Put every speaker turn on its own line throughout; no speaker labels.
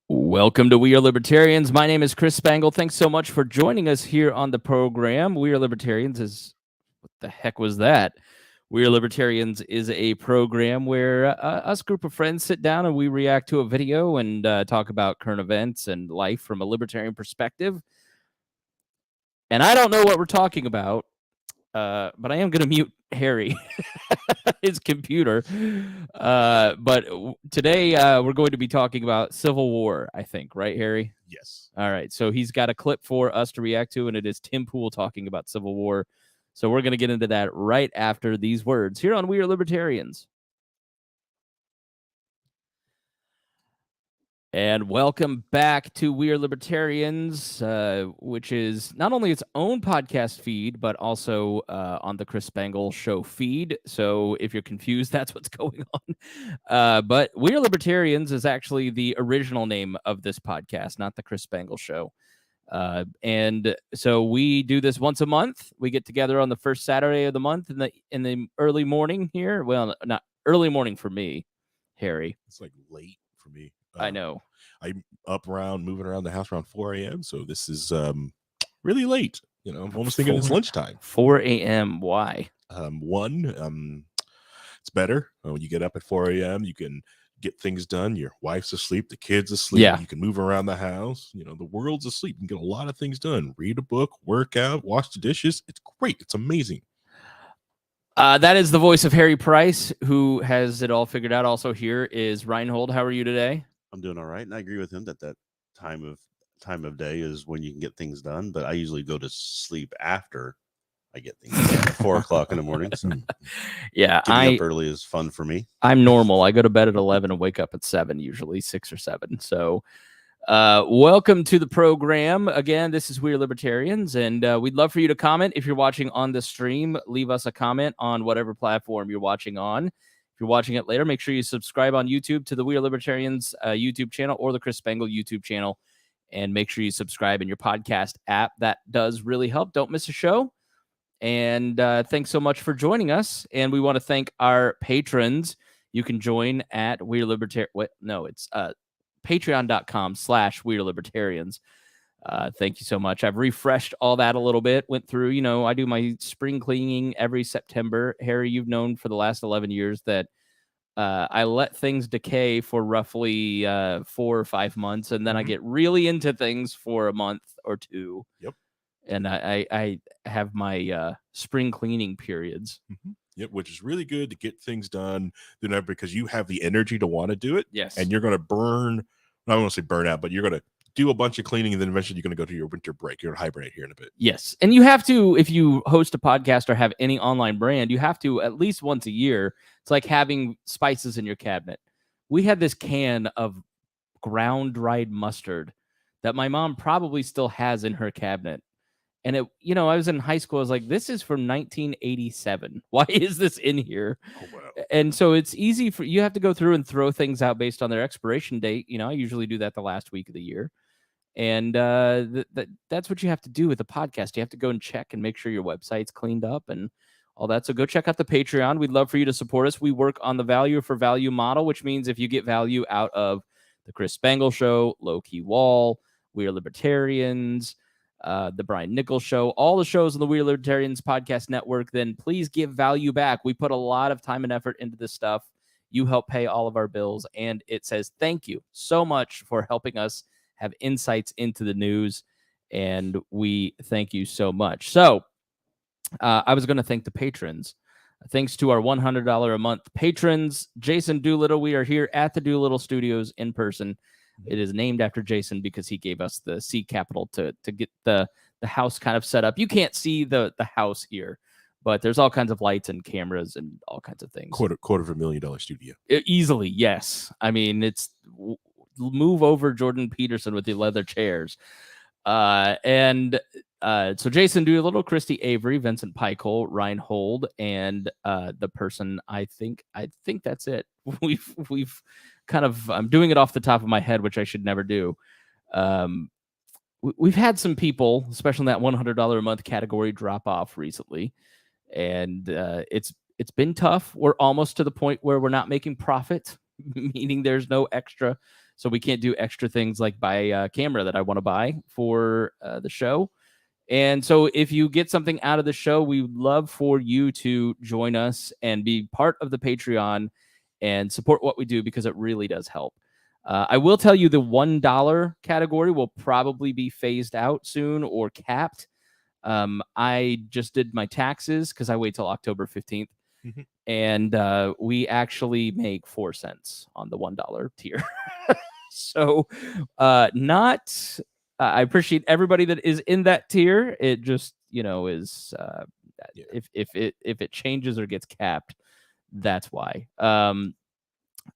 Welcome to We Are Libertarians. My name is Chris Spangle. Thanks so much for joining us here on the program. We Are Libertarians is, what the heck was that? We Are Libertarians is a program where us group of friends sit down and we react to a video and talk about current events and life from a libertarian perspective. And I don't know what we're talking about, but I am going to mute Harry, his computer. But today we're going to be talking about Civil War, I think, right, Harry?
Yes.
All right. So he's got a clip for us to react to, and it is Tim Pool talking about Civil War. So we're going to get into that right after these words here on We Are Libertarians. And welcome back to We Are Libertarians, which is not only its own podcast feed, but also on the Chris Spangle Show feed. So if you're confused, that's what's going on. But We Are Libertarians is actually the original name of this podcast, not the Chris Spangle Show. And so we do this once a month. We get together on the first Saturday of the month in the early morning here. Well, not early morning for me, Harry.
It's like late for me.
I know.
I'm moving around the house around 4 a.m. So this is really late. You know, I'm almost thinking it's lunchtime.
4 a.m. Why?
It's better when you get up at 4 a.m. You can get things done. Your wife's asleep, the kid's asleep.
Yeah.
You can move around the house. You know, the world's asleep. You can get a lot of things done. Read a book, work out, wash the dishes. It's great. It's amazing.
That is the voice of Harry Price, who has it all figured out. Also here is Rhinehold. How are you today?
I'm doing all right, and I agree with him that time of day is when you can get things done. But I usually go to sleep after I get things done at 4 o'clock in the morning. So
yeah,
getting up early is fun for me.
I'm normal. I go to bed at 11 and wake up at 7, usually 6 or 7. So welcome to the program. Again, this is We Are Libertarians, and we'd love for you to comment. If you're watching on the stream, leave us a comment on whatever platform you're watching on. If you're watching it later, make sure you subscribe on YouTube to the We Are Libertarians YouTube channel or the Chris Spangle YouTube channel, and make sure you subscribe in your podcast app. That does really help. Don't miss a show. And thanks so much for joining us. And we want to thank our patrons. You can join at We Are Libertarians. It's patreon.com/We Are Libertarians. Thank you so much. I've refreshed all that a little bit, went through, I do my spring cleaning every September. Harry, you've known for the last 11 years that I let things decay for roughly 4 or 5 months, and then I get really into things for a month or two.
Yep.
And I have my spring cleaning periods.
Yep, which is really good to get things done, because you have the energy to want to do it.
Yes.
And you're going to I don't want to say burn out, but you're going to do a bunch of cleaning, and then eventually you're going to go to your winter break. You're going to hibernate here in a bit.
Yes. And you have to, if you host a podcast or have any online brand, you have to at least once a year. It's like having spices in your cabinet. We had this can of ground dried mustard that my mom probably still has in her cabinet. And I was in high school. I was like, this is from 1987. Why is this in here?
Oh, wow.
And so it's easy you have to go through and throw things out based on their expiration date. I usually do that the last week of the year. And that's what you have to do with the podcast. You have to go and check and make sure your website's cleaned up and all that. So go check out the Patreon. We'd love for you to support us. We work on the value for value model, which means if you get value out of the Chris Spangle Show, Low Key Wall, We Are Libertarians, the Brian Nichols Show, all the shows on the We Are Libertarians podcast network, then please give value back. We put a lot of time and effort into this stuff. You help pay all of our bills, and it says thank you so much for helping us have insights into the news, and we thank you so much. So I was going to thank the patrons. Thanks to our $100 a month patrons, Jason Doolittle. We are here at the Doolittle Studios in person. It is named after Jason because he gave us the seed capital to get the house kind of set up. You can't see the house here, but there's all kinds of lights and cameras and all kinds of things.
Quarter of $1 million studio.
Easily, yes. I mean, it's move over Jordan Peterson with the leather chairs. So Jason Doolittle, Christy Avery, Vincent Peichel, Rhinehold, and the person I think that's it. We've kind of, I'm doing it off the top of my head, which I should never do. We've had some people, especially in that $100 a month category, drop off recently, and it's been tough. We're almost to the point where we're not making profit, meaning there's no extra So we can't do extra things like buy a camera that I want to buy for the show. And so if you get something out of the show, we would love for you to join us and be part of the Patreon and support what we do, because it really does help. I will tell you the $1 category will probably be phased out soon or capped. I just did my taxes because I wait till October 15th. And we actually make 4 cents on the $1 tier. So not I appreciate everybody that is in that tier. It just, is if it changes or gets capped, that's why.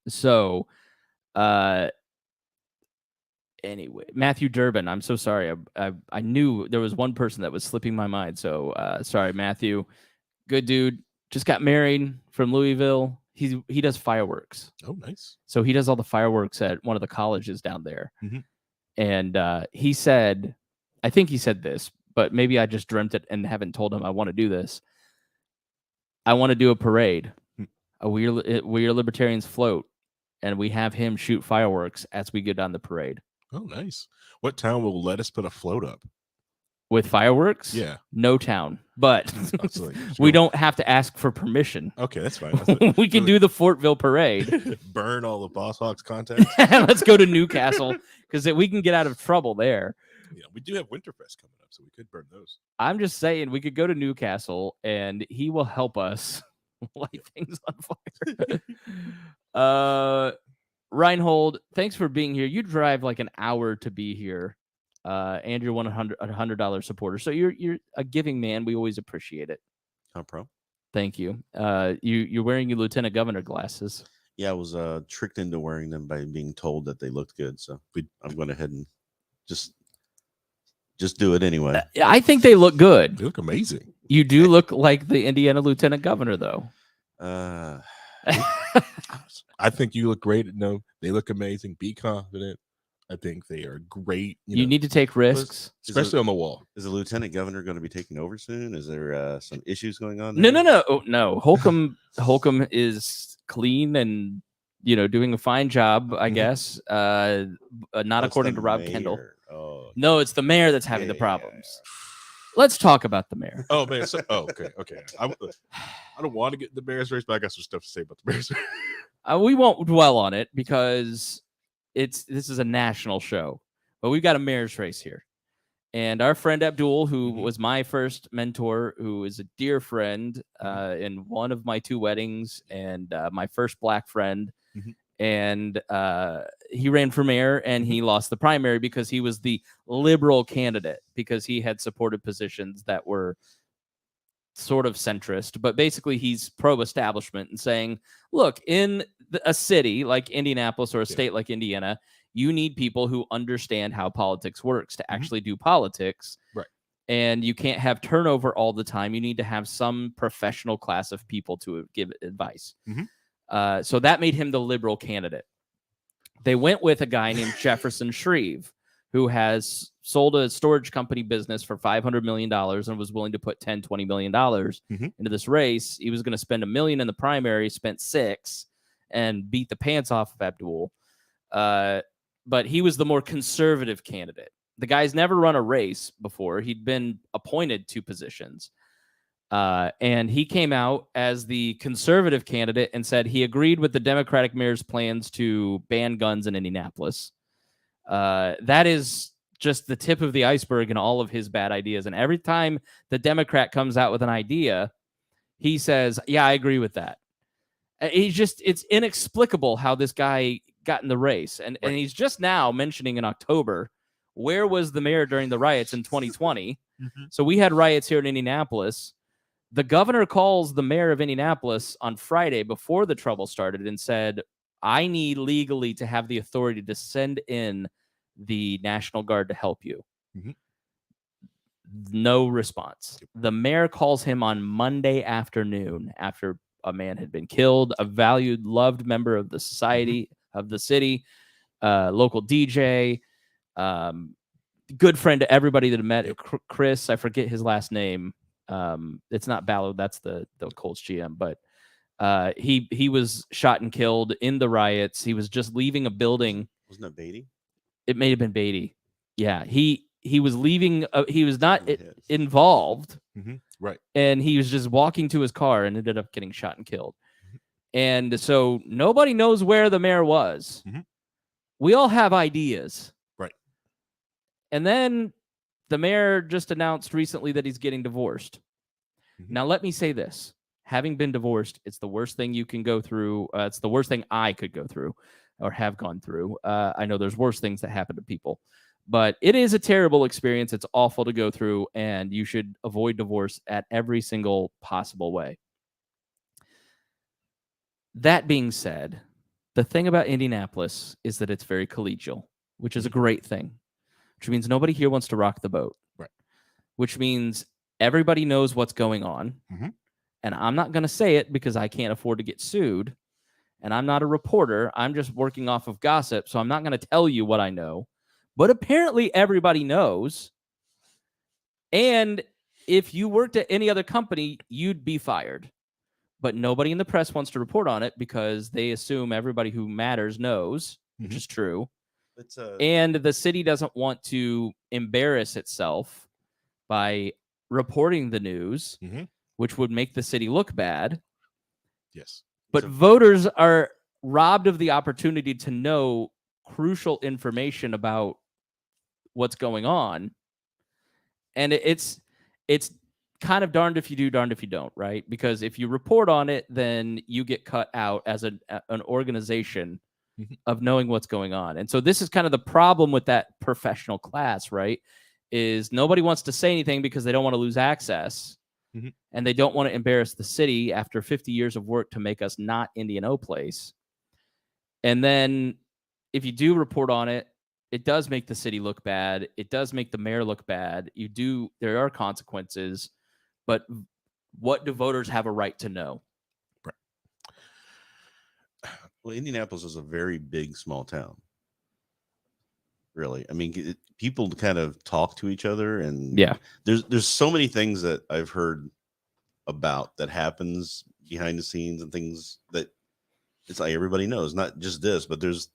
So anyway, Matthew Durbin, I'm so sorry. I knew there was one person that was slipping my mind. So sorry, Matthew. Good dude. Just got married from Louisville. He does fireworks.
Oh, nice.
So he does all the fireworks at one of the colleges down there. And he said, I think he said this, but maybe I just dreamt it and haven't told him I want to do this. I want to do a parade. We are Libertarians float, and we have him shoot fireworks as we go down the parade.
Oh, nice. What town will let us put a float up?
With fireworks?
Yeah.
No town. But
Absolutely.
we don't have to ask for permission.
Okay, that's fine.
We can do the Fortville parade.
Burn all the Boss Hawks contacts.
Let's go to Newcastle, because we can get out of trouble there.
Yeah, we do have Winterfest coming up, so we could burn those.
I'm just saying, we could go to Newcastle, and he will help us light things on fire. Rhinehold, thanks for being here. You drive like an hour to be here. And you're $100 supporter. So you're a giving man. We always appreciate it.
No problem.
Thank you. You're wearing your Lieutenant Governor glasses.
Yeah, I was tricked into wearing them by being told that they looked good. So I'm going ahead and just do it anyway.
I think they look good.
They look amazing.
You do look like the Indiana Lieutenant Governor, though.
I think you look great. No, they look amazing. Be confident. I think they are great.
You need to take risks,
especially on the wall.
Is the lieutenant governor going to be taking over soon? Is there some issues going on?
No. Holcomb is clean and doing a fine job, I guess. Not according to Rob Kendall.
Oh,
no, it's the mayor that's having the problems. Let's talk about the mayor.
Oh man. Okay. I don't want to get in the Bears race, but I got some stuff to say about the Bears.
We won't dwell on it because this is a national show, but we've got a mayor's race here. And our friend Abdul, who was my first mentor, who is a dear friend in one of my 2 weddings and my first black friend. And he ran for mayor and he lost the primary because he was the liberal candidate, because he had supported positions that were sort of centrist, but basically he's pro-establishment and saying, look, in a city like Indianapolis or a state like Indiana, you need people who understand how politics works to actually do politics.
Right.
And you can't have turnover all the time. You need to have some professional class of people to give advice. So that made him the liberal candidate. They went with a guy named Jefferson Shreve, who has sold a storage company business for $500 million and was willing to put $20 million into this race. He was going to spend $1 million in the primary, spent $6 million, and beat the pants off of Abdul. But he was the more conservative candidate. The guy's never run a race before. He'd been appointed to positions. And he came out as the conservative candidate and said he agreed with the Democratic mayor's plans to ban guns in Indianapolis. That is just the tip of the iceberg in all of his bad ideas. And every time the Democrat comes out with an idea, he says, yeah, I agree with that. It's inexplicable how this guy got in the race. And he's just now mentioning in October, where was the mayor during the riots in 2020? So we had riots here in Indianapolis. The governor calls the mayor of Indianapolis on Friday before the trouble started and said, I need legally to have the authority to send in the National Guard to help you. No response. The mayor calls him on Monday afternoon after a man had been killed, a valued, loved member of the society, of the city, local DJ, good friend to everybody that met. Chris, I forget his last name. It's not Ballard, that's the Colts GM, but he was shot and killed in the riots. He was just leaving a building
Wasn't that Beatty?
It may have been Beatty. Yeah, he was leaving. He was not
In my head.
involved,
Right.
and he was just walking to his car and ended up getting shot and killed. And so nobody knows where the mayor was. We all have ideas.
Right.
And then the mayor just announced recently that he's getting divorced. Now, let me say this. Having been divorced, it's the worst thing you can go through. It's the worst thing I could go through or have gone through. I know there's worse things that happen to people, but it is a terrible experience. It's awful to go through, and you should avoid divorce at every single possible way. That being said, the thing about Indianapolis is that it's very collegial, which is a great thing, which means nobody here wants to rock the boat.
Right.
Which means everybody knows what's going on. And I'm not going to say it because I can't afford to get sued. And I'm not a reporter. I'm just working off of gossip. So I'm not going to tell you what I know. But apparently everybody knows. And if you worked at any other company, you'd be fired. But nobody in the press wants to report on it because they assume everybody who matters knows, which is true. And the city doesn't want to embarrass itself by reporting the news, which would make the city look bad.
Yes.
But voters are robbed of the opportunity to know crucial information about what's going on. And it's kind of darned if you do, darned if you don't, right? Because if you report on it, then you get cut out as an organization of knowing what's going on. And so this is kind of the problem with that professional class, right? Is nobody wants to say anything because they don't want to lose access. And they don't want to embarrass the city after 50 years of work to make us not Indianapolis. And then if you do report on it, it does make the city look bad. It does make the mayor look bad. There are consequences, but what do voters have a right to know?
Right.
Well, Indianapolis is a very big, small town. Really, I mean, people kind of talk to each other, and there's so many things that I've heard about that happens behind the scenes and things that it's like everybody knows. Not just this, but there's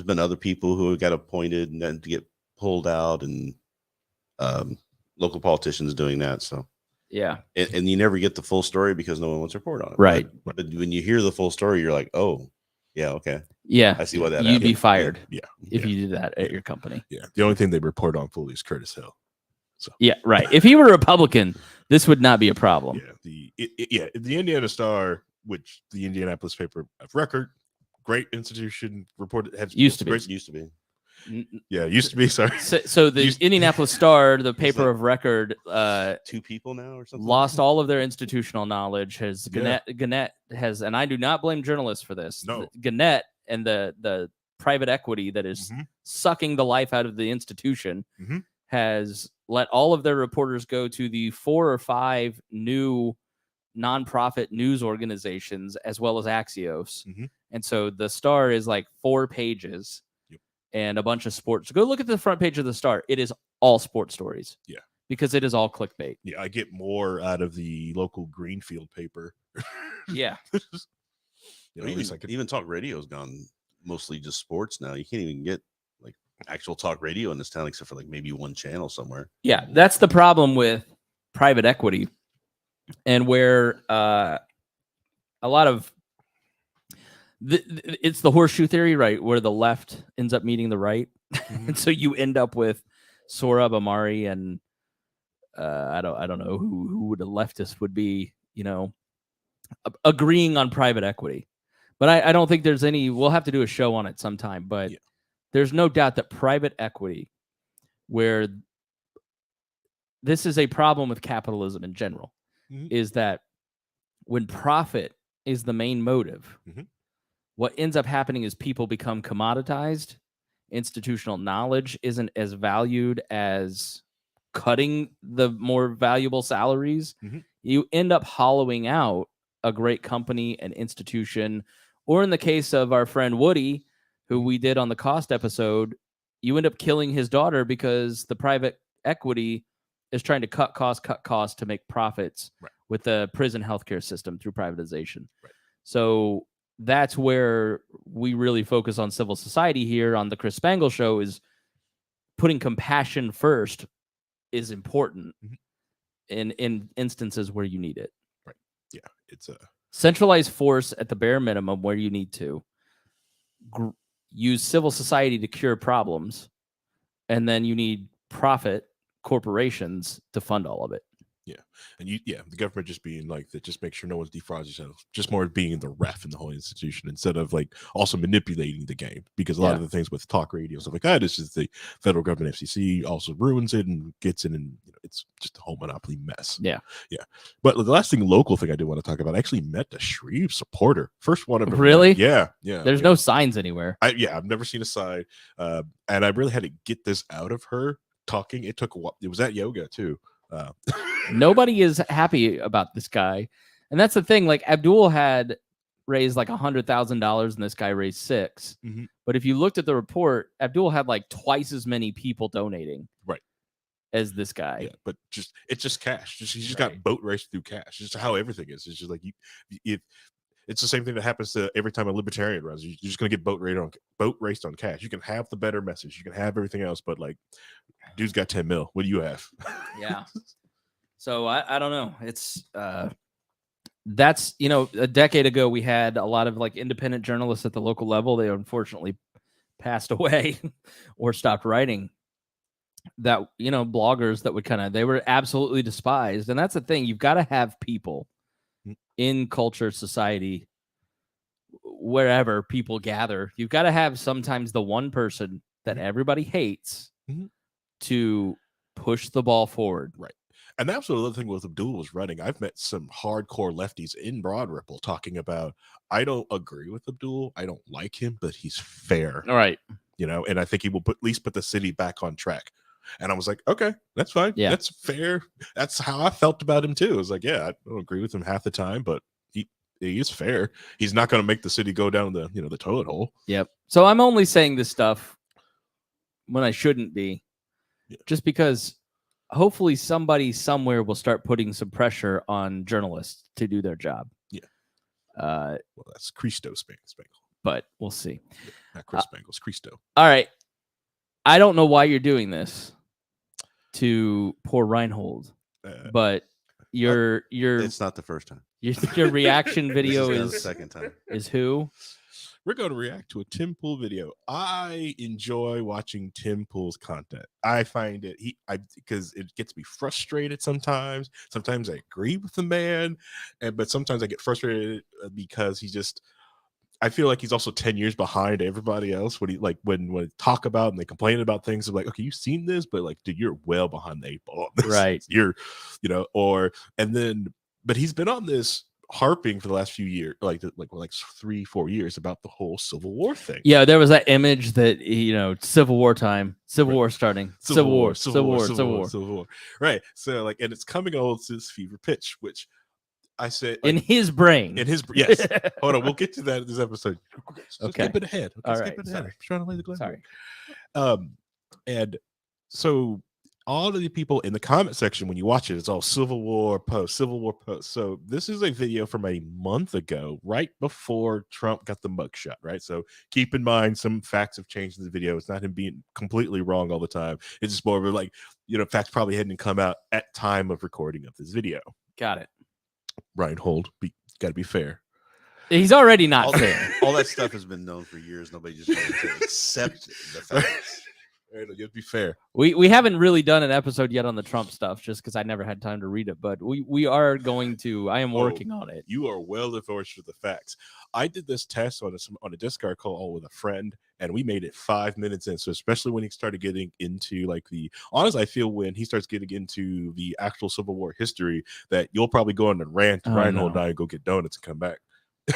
been other people who got appointed and then to get pulled out, and local politicians doing that. So and you never get the full story because no one wants to report on it.
Right.
But when you hear the full story, you're like, oh. Yeah. Okay.
Yeah.
I see what that.
You'd be fired.
Yeah.
If you did that at your company.
Yeah. The only thing they report on fully is Curtis Hill. So.
Yeah. Right. If he were a Republican, this would not be a problem.
Yeah. The Indiana Star, which the Indianapolis paper of record, great institution, reported.
Used to be.
Yeah. Used to be. Sorry.
So the Indianapolis Star, the paper of record,
2 people now or something,
lost all of their institutional knowledge. Gannett has, and I do not blame journalists for this.
No.
Gannett and the private equity that is sucking the life out of the institution has let all of their reporters go to the 4 or 5 new nonprofit news organizations as well as Axios. And so the Star is like 4 pages. And a bunch of sports. Go look at the front page of the Star. It is all sports stories.
Yeah.
Because it is all clickbait.
Yeah, I get more out of the local Greenfield paper.
Yeah.
Even talk radio's gone mostly just sports now. You can't even get like actual talk radio in this town except for like maybe one channel somewhere.
Yeah, that's the problem with private equity, and where a lot of it's the horseshoe theory, right? Where the left ends up meeting the right. And so you end up with Sohrab Ahmari and I don't know who the leftist would be, agreeing on private equity. But I don't think there's any, we'll have to do a show on it sometime, but there's no doubt that private equity, where this is a problem with capitalism in general, is that when profit is the main motive, what ends up happening is people become commoditized. Institutional knowledge isn't as valued as cutting the more valuable salaries. You end up hollowing out a great company, an institution, or in the case of our friend Woody, who we did on the cost episode, you end up killing his daughter because the private equity is trying to cut costs to make profits with the prison healthcare system through privatization. So that's where we really focus on civil society here on the Chris Spangle show is putting compassion first is important in instances where you need it.
Right. Yeah. It's a
centralized force at the bare minimum where you need to use civil society to cure problems. And then you need profit corporations to fund all of it.
Yeah. And the government just being like that, just make sure no one's defrauding yourself, just more being the ref in the whole institution instead of like also manipulating the game, because a lot of the things with talk radio, stuff like that, it's just the federal government FCC also ruins it and gets in, and it's just a whole monopoly mess.
Yeah.
But the last local thing I do want to talk about, I actually met a Shreve supporter, first one of them.
Really?
Yeah.
There's no signs anywhere.
I've never seen a sign, and I really had to get this out of her talking. It took a while. It was at yoga too.
Nobody is happy about this guy, and that's the thing. Like Abdul had raised like $100,000, and this guy raised $6. But if you looked at the report, Abdul had like twice as many people donating,
right,
as this guy.
Yeah, but it's just cash. He's just got boat raced through cash. It's just how everything is. It's just like it's the same thing that happens to every time a libertarian runs. You're just gonna get boat raced on cash. You can have the better message, you can have everything else, but like, dude's got 10 mil. What do you have?
Yeah. So I don't know. It's that's a decade ago we had a lot of like independent journalists at the local level. They unfortunately passed away or stopped writing. That bloggers that would they were absolutely despised. And that's the thing. You've got to have people in culture, society, wherever people gather. You've got to have sometimes the one person that everybody hates to push the ball forward.
Right. And that's what the other thing with Abdul was running. I've met some hardcore lefties in Broad Ripple talking about, I don't agree with Abdul. I don't like him, but he's fair.
All right.
And I think he will at least put the city back on track. And I was like, okay, that's fine.
Yeah.
That's fair. That's how I felt about him too. I was like, yeah, I don't agree with him half the time, but he is fair. He's not going to make the city go down the toilet hole.
Yep. So I'm only saying this stuff when I shouldn't be, just because hopefully somebody somewhere will start putting some pressure on journalists to do their job.
Yeah. Well, that's Christo Spangle.
But we'll see.
Yeah, not Chris Spangle, it's Christo.
All right. I don't know why you're doing this to poor Rhinehold, but
it's not the first time.
Your reaction video is
the second time.
Is who?
We're going to react to a Tim Pool video. I enjoy watching Tim Pool's content. I find it because it gets me frustrated sometimes. Sometimes I agree with the man, but sometimes I get frustrated because I feel like he's also 10 years behind everybody else. When they talk about and they complain about things, I'm like, okay, you've seen this, but like, dude, you're well behind the 8 ball on this.
Right.
But he's been on this harping for the last few years, like 3-4 years, about the whole Civil War thing.
Yeah, there was that image that Civil War time, Civil War starting, Civil War.
Right. So like, and it's coming on to this fever pitch, which I said
in his brain.
Yes. Hold on, we'll get to that in this episode.
Okay.
Skip it ahead.
All right.
Skip it ahead. I'm trying to lay the groundwork.
Sorry.
And so all of the people in the comment section, when you watch it, it's all Civil War post. So this is a video from a month ago, right before Trump got the mugshot, right? So keep in mind, some facts have changed in the video. It's not him being completely wrong all the time. It's just more of like, facts probably hadn't come out at time of recording of this video.
Got it.
Rhinehold, got to be fair.
He's already not fair.
All that stuff has been known for years. Nobody just wanted to accept the facts.
You have to be fair.
We haven't really done an episode yet on the Trump stuff, just because I never had time to read it. But we are going to. I am working on it.
You are well versed with the facts. I did this test on a Discord call with a friend, and we made it 5 minutes in. So especially when he started getting into I feel when he starts getting into the actual Civil War history, that you'll probably go on and rant to Rhinehold and I and go get donuts and come back.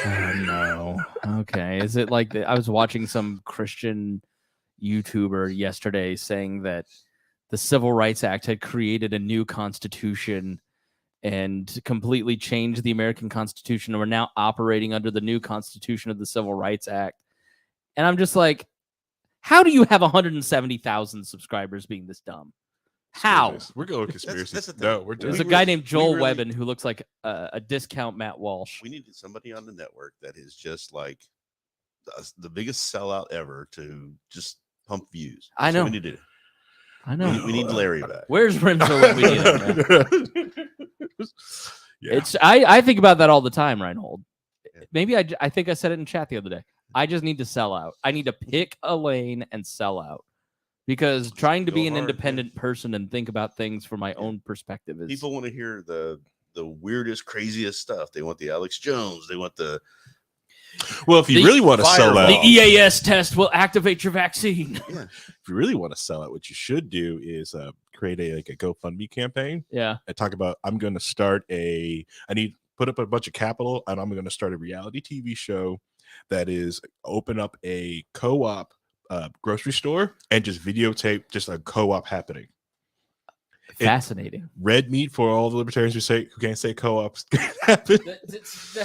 Oh no. Okay. Is it like I was watching some Christian YouTuber yesterday saying that the Civil Rights Act had created a new constitution and completely changed the American Constitution, and we're now operating under the new Constitution of the Civil Rights Act. And I'm just like, how do you have 170,000 subscribers being this dumb? How?
We're going conspiracy.
That's the thing.
No, we're done.
There's a guy named Joel Webben who looks like a discount Matt Walsh.
We needed somebody on the network that is just like the biggest sellout ever to just pump views.
I know.
We need to.
I know.
We need Larry back.
Where's Rimzo when we need him?
Yeah.
It's I think about that all the time, Rhinehold. Maybe I think I said it in chat the other day. I just need to sell out. I need to pick a lane and sell out. Because trying to be an independent person and think about things from my own perspective is...
People want to hear the weirdest, craziest stuff. They want the Alex Jones. They want the...
Well, if you really want to sell out...
The EAS test will activate your vaccine.
Yeah. If you really want to sell out, what you should do is create a GoFundMe campaign.
Yeah.
And talk about, I'm going to start I need put up a bunch of capital, and I'm going to start a reality TV show that is open up a co-op grocery store and just videotape just a co-op happening.
Fascinating.
Red meat for all the libertarians who can't say co-ops happen.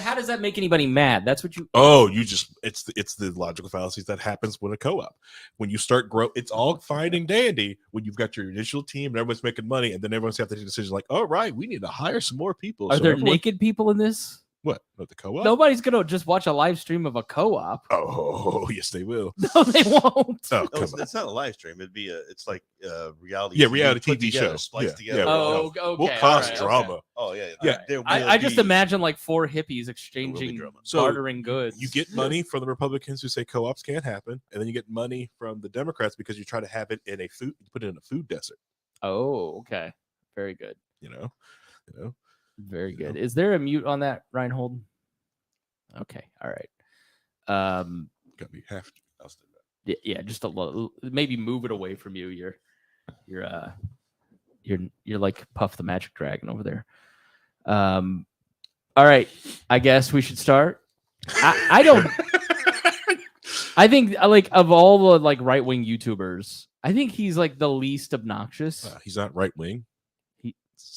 How does that make anybody mad? That's what you...
Oh, it's the logical fallacies that happens with a co-op. When you start it's all fine and dandy when you've got your initial team and everyone's making money, and then everyone's have to take a decision like, all right, we need to hire some more people.
Are there naked people in this?
What? The co-op?
Nobody's gonna just watch a live stream of a co-op.
Oh, yes, they will.
No, they won't.
Oh,
no, it's not a live stream. It'd be it's like reality.
Yeah, reality TV show.
Spliced together.
Yeah, okay.
We'll cause
right,
drama.
Okay.
Oh yeah,
yeah.
I just imagine like four hippies exchanging, bartering goods.
You get money from the Republicans who say co-ops can't happen, and then you get money from the Democrats because you try to have it in put it in a food desert.
Oh, okay, very good.
You know,
very good. Is there a mute on that, Rhinehold? Okay, all right.
Got me half.
Yeah, just a little. Maybe move it away from you. You're like Puff the Magic Dragon over there. All right, I guess we should start. I don't. I think like of all the like right wing YouTubers, I think he's like the least obnoxious.
He's not right wing.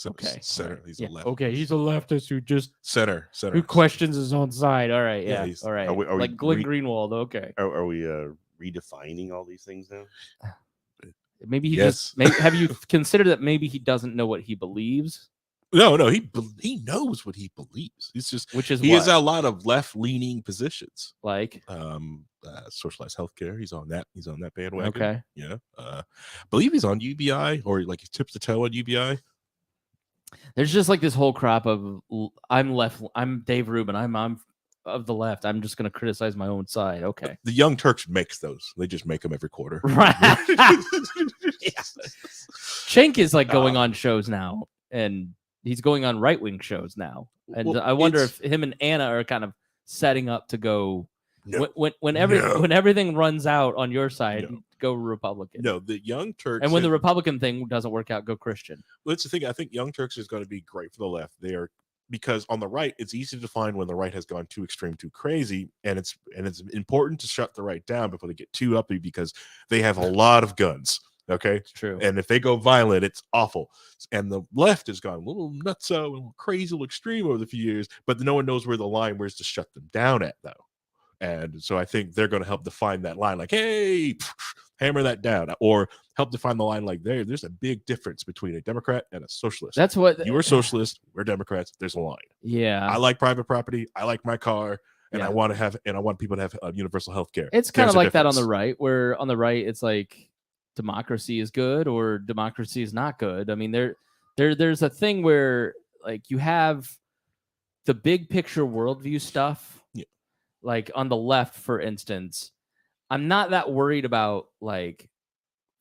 Okay.
Center. He's a left.
Okay, he's a leftist who just
center
who questions his own side. All right, yeah. All right.
Are we
like Glenn Greenwald. Okay.
Are we redefining all these things now?
Maybe he just. Maybe, have you considered that maybe he doesn't know what he believes?
No, he knows what he believes. It's just he has a lot of left leaning positions,
like
socialized healthcare. He's on that bandwagon.
Okay.
Yeah. Believe he's on UBI, or like he tips the toe on UBI.
There's just like this whole crop of I'm left. I'm Dave Rubin. I'm of the left. I'm just going to criticize my own side. Okay.
The Young Turks makes those. They just make them every quarter.
Right. Cenk is like going on shows now, and he's going on right wing shows now. And well, I wonder if him and Anna are kind of setting up to go. No, when everything runs out on your side, go Republican.
No, the Young Turks.
And when the Republican thing doesn't work out, go Christian.
Well, that's the thing. I think Young Turks is going to be great for the left. Because on the right, it's easy to find when the right has gone too extreme, too crazy, and it's important to shut the right down before they get too uppy because they have a lot of guns. Okay,
it's true.
And if they go violent, it's awful. And the left has gone a little nutso, a little crazy, a little extreme over the few years, but no one knows where the line is to shut them down at, though. And so I think they're going to help define that line, like, hey, hammer that down, or help define the line like there's a big difference between a Democrat and a socialist.
That's what
you are socialist. We're Democrats. There's a line.
Yeah.
I like private property. I like my car. And I want people to have universal health care.
It's kind of like that on the right, where on the right, it's like democracy is good or democracy is not good. I mean, there's a thing where like you have the big picture worldview stuff. Like on the left, for instance, I'm not that worried about like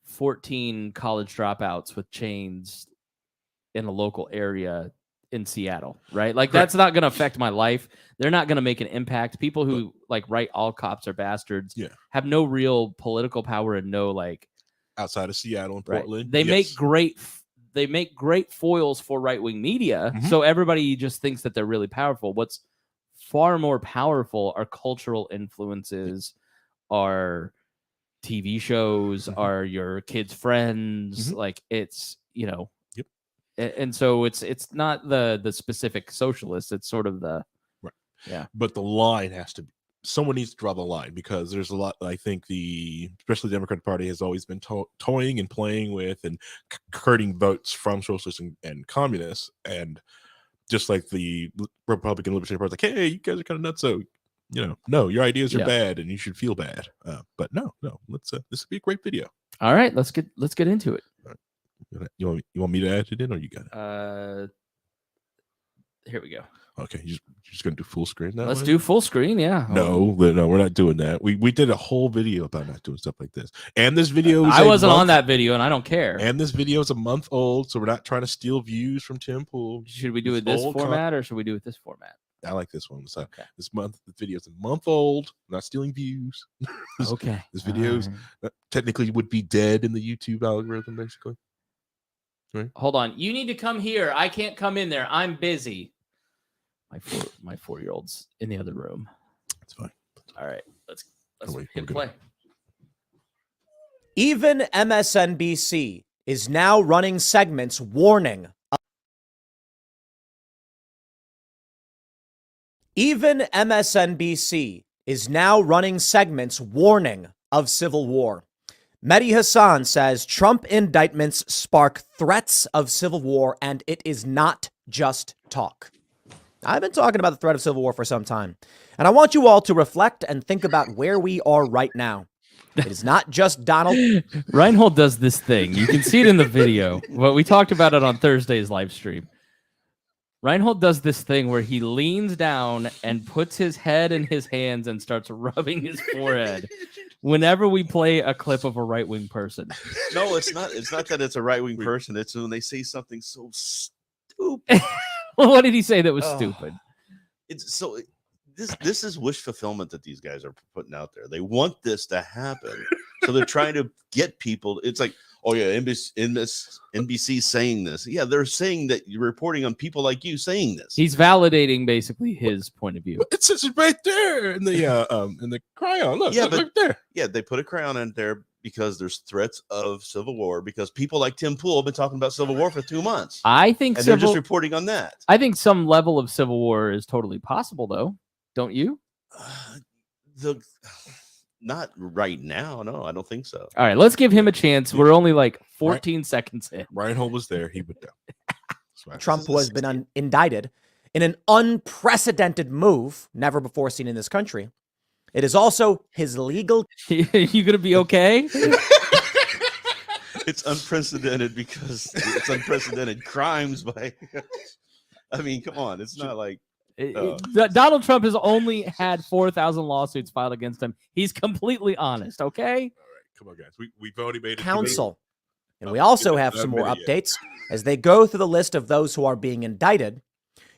14 college dropouts with chains in a local area in Seattle, right? Like that's not going to affect my life. They're not going to make an impact. People who like write all cops are bastards have no real political power and no like
outside of Seattle and Portland.
They make great foils for right-wing media. Mm-hmm. So everybody just thinks that they're really powerful. What's far more powerful are cultural influences, are TV shows, are your kids' friends. Like it's, and so it's not the specific socialist. It's sort of the
But the line has to be. Someone needs to draw the line because there's a lot. I think especially the Democratic Party has always been toying and playing with and hurting votes from socialists and communists, and just like the Republican Libertarian Party, like, hey, you guys are kind of nuts. So no, your ideas are bad and you should feel bad. But no, let's this would be a great video.
All right, let's get into it.
Right. You want me to add it in, or you got it?
Here we go.
Okay, you're just gonna do full screen now.
Let's do full screen. Yeah.
No, we're not doing that. We did a whole video about not doing stuff like this. And this video is
I wasn't on that video, and I don't care.
And this video is a month old, so we're not trying to steal views from Tim Pool.
Should we do it this format, or should we do it this format?
I like this one. So this month, the video is a month old. Not stealing views.
Okay.
This video's technically would be dead in the YouTube algorithm, basically. Right.
Hold on. You need to come here. I can't come in there. I'm busy. My 4-year-old's in the other room.
That's fine.
All right. Let's hit play.
Even MSNBC is now running segments warning. Even MSNBC is now running segments warning of civil war. Mehdi Hassan says Trump indictments spark threats of civil war, and it is not just talk. I've been talking about the threat of civil war for some time, and I want you all to reflect and think about where we are right now. It is not just Donald.
Rhinehold does this thing. You can see it in the video. Well, we talked about it on Thursday's live stream. Rhinehold does this thing where he leans down and puts his head in his hands and starts rubbing his forehead whenever we play a clip of a right-wing person.
No, it's not. It's not that it's a right-wing person. It's when they say something so stupid.
Well, what did he say that was stupid?
It's so this is wish fulfillment that these guys are putting out there. They want this to happen, so they're trying to get people. It's like, oh yeah, NBC saying this. Yeah, they're saying that you're reporting on people like you saying this.
He's validating basically his point of view.
It says it right there in the crayon. Look,
yeah,
look right there.
Yeah, they put a crayon in there because there's threats of civil war, because people like Tim Pool have been talking about civil war for 2 months.
I think
they're just reporting on that.
I think some level of civil war is totally possible, though. Don't you?
Not right now. No, I don't think so.
All right, let's give him a chance. We're only like 14 seconds in.
Rhinehold was there. He would know.
Trump has been indicted in an unprecedented move, never before seen in this country. It is also his legal.
You gonna be okay?
It's unprecedented because it's unprecedented crimes by. I mean, come on, it's not like
Donald Trump has only had 4,000 lawsuits filed against him. He's completely honest. Okay.
All right, come on, guys. We've already made it.
Counsel, and we also have some more updates as they go through the list of those who are being indicted.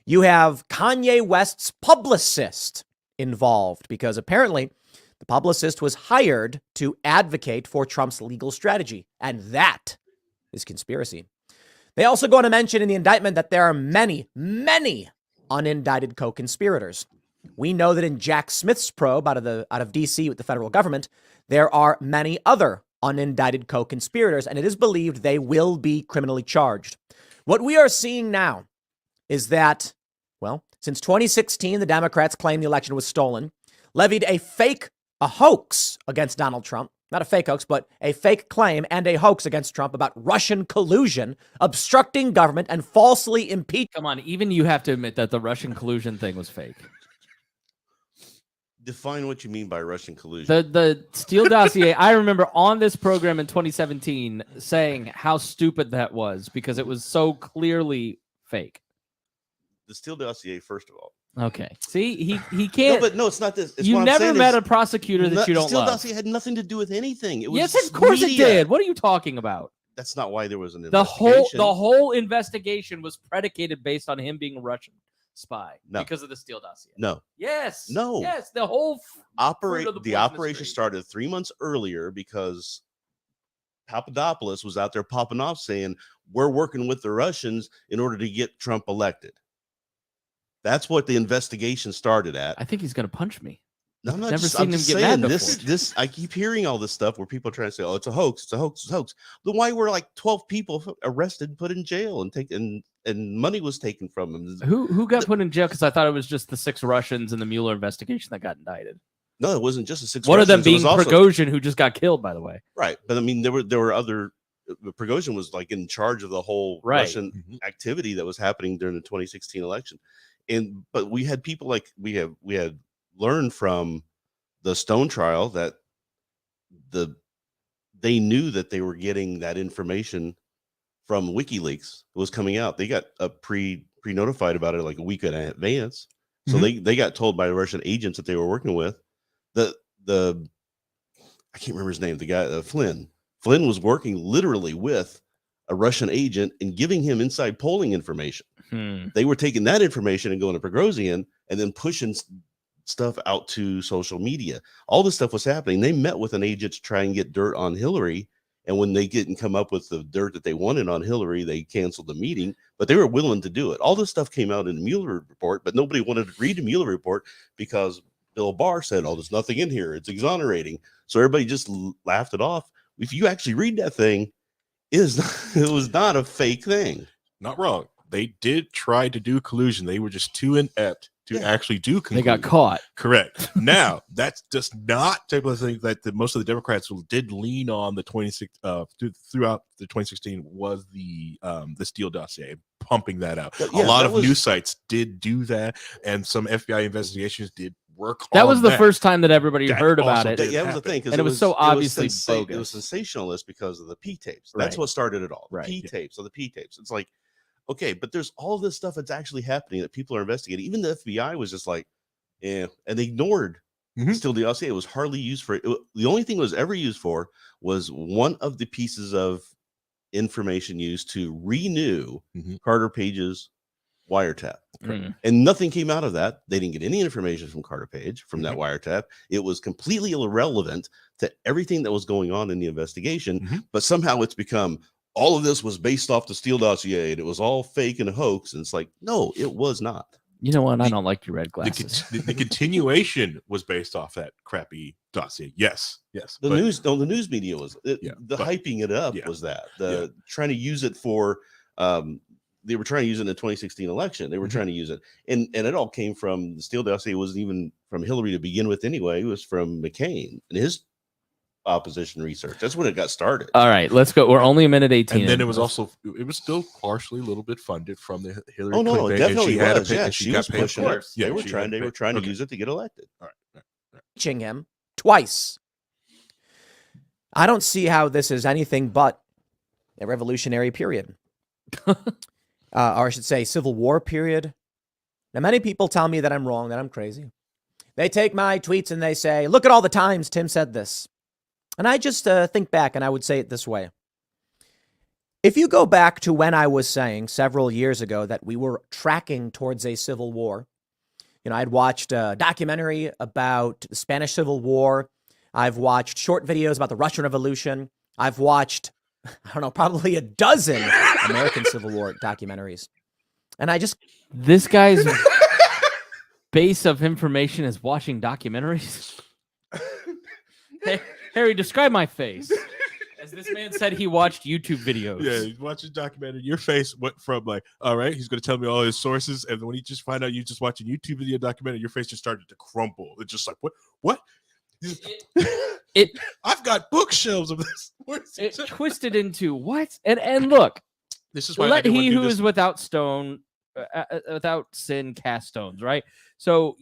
You have Kanye West's publicist involved because apparently the publicist was hired to advocate for Trump's legal strategy, and that is conspiracy. They also go on to mention in the indictment that there are many, many unindicted co-conspirators. We know that in Jack Smith's probe out of D.C. with the federal government, there are many other unindicted co-conspirators, and it is believed they will be criminally charged. What we are seeing now is that, well, since 2016, the Democrats claimed the election was stolen, levied a hoax against Donald Trump, not a fake hoax, but a fake claim and a hoax against Trump about Russian collusion, obstructing government, and falsely impeaching.
Come on, even you have to admit that the Russian collusion thing was fake.
Define what you mean by Russian collusion.
The Steele dossier, I remember on this program in 2017 saying how stupid that was because it was so clearly fake.
The Steele dossier, first of all.
Okay. See, he can't.
No, but no, it's not this. It's
you never met a prosecutor that you don't
Steele
love.
dossier had nothing to do with anything. It was
yes, of course
media.
It did. What are you talking about?
That's not why there was an investigation.
The whole investigation was predicated based on him being a Russian spy because of the Steele dossier.
No.
Yes.
No.
Yes. The whole
the operation started 3 months earlier because Papadopoulos was out there popping off saying we're working with the Russians in order to get Trump elected. That's what the investigation started at.
I think he's going to punch me.
No, I'm not.
Never
just,
seen
I'm
him
just
get
saying
mad
this. I keep hearing all this stuff where people are trying to say, "Oh, it's a hoax. It's a hoax. It's a hoax." Then why were like 12 people arrested, put in jail, and money was taken from them?
Who got put in jail? Because I thought it was just the 6 Russians in the Mueller investigation that got indicted.
No, it wasn't just the 6.
One
Russians.
of them being Prigozhin, who just got killed, by the way.
Right, but I mean, there were other. Prigozhin was like in charge of the whole Russian activity that was happening during the 2016 election. But we had people like we had learned from the Stone trial that they knew that they were getting that information from WikiLeaks. It was coming out. They got a pre-notified about it like a week in advance. So they got told by the Russian agents that they were working with the I can't remember his name, the guy, Flynn. Flynn was working literally with a Russian agent and giving him inside polling information. They were taking that information and going to Prigozhin and then pushing stuff out to social media. All this stuff was happening. They met with an agent to try and get dirt on Hillary. And when they didn't come up with the dirt that they wanted on Hillary, they canceled the meeting, but they were willing to do it. All this stuff came out in the Mueller report, but nobody wanted to read the Mueller report because Bill Barr said, oh, there's nothing in here. It's exonerating. So everybody just laughed it off. If you actually read that thing, it was not a fake thing.
Not wrong. They did try to do collusion. They were just too inept to actually do collusion.
They got caught.
Correct. Now, that's just not type of thing that most of the Democrats did lean on the 26 throughout the 2016 was the Steele dossier, pumping that out. A lot of news sites did do that, and some FBI investigations did work on that.
That was the first time that everybody heard about it.
That was the thing,
and it was so obviously bogus.
It was sensationalist because of the P tapes. That's what started it all. The P tapes. It's like, okay, but there's all this stuff that's actually happening that people are investigating. Even the FBI was just like, yeah, and they ignored Steele dossier. It was hardly used for it. The only thing it was ever used for was one of the pieces of information used to renew Carter Page's wiretap. And nothing came out of that. They didn't get any information from Carter Page from that wiretap. It was completely irrelevant to everything that was going on in the investigation, but somehow it's become all of this was based off the Steele dossier and it was all fake and a hoax. And it's like, no, it was not.
You know what? I don't like your red glasses.
The continuation was based off that crappy dossier. Yes.
The news media was hyping it up was that trying to use it for they were trying to use it in the 2016 election. They were trying to use it, and it all came from the Steele dossier. It wasn't even from Hillary to begin with anyway. It was from McCain and his opposition research. That's when it got started.
All right, let's go. We're only a minute 18.
And then it was still partially a little bit funded from the Hillary.
Oh no, it definitely was.
She got paid
pushing
for
it. They were trying to use it to get elected.
All right.
Reaching him twice. I don't see how this is anything but a revolutionary period. Or I should say Civil War period. Now, many people tell me that I'm wrong, that I'm crazy. They take my tweets and they say, look at all the times Tim said this. And I just think back and I would say it this way. If you go back to when I was saying several years ago that we were tracking towards a civil war, I'd watched a documentary about the Spanish Civil War. I've watched short videos about the Russian Revolution. I've watched, probably a dozen American Civil War documentaries. And
this guy's base of information is watching documentaries. Hey, Harry, describe my face. As this man said, he watched YouTube videos.
Yeah, he watched a documentary. Your face went from like, all right, he's going to tell me all his sources. And when he just find out you just watching YouTube video documentary, your face just started to crumple. It's just like, what? I've got bookshelves of this.
It twisted into what? And look,
this is why
let he who is without sin cast stones, right? So,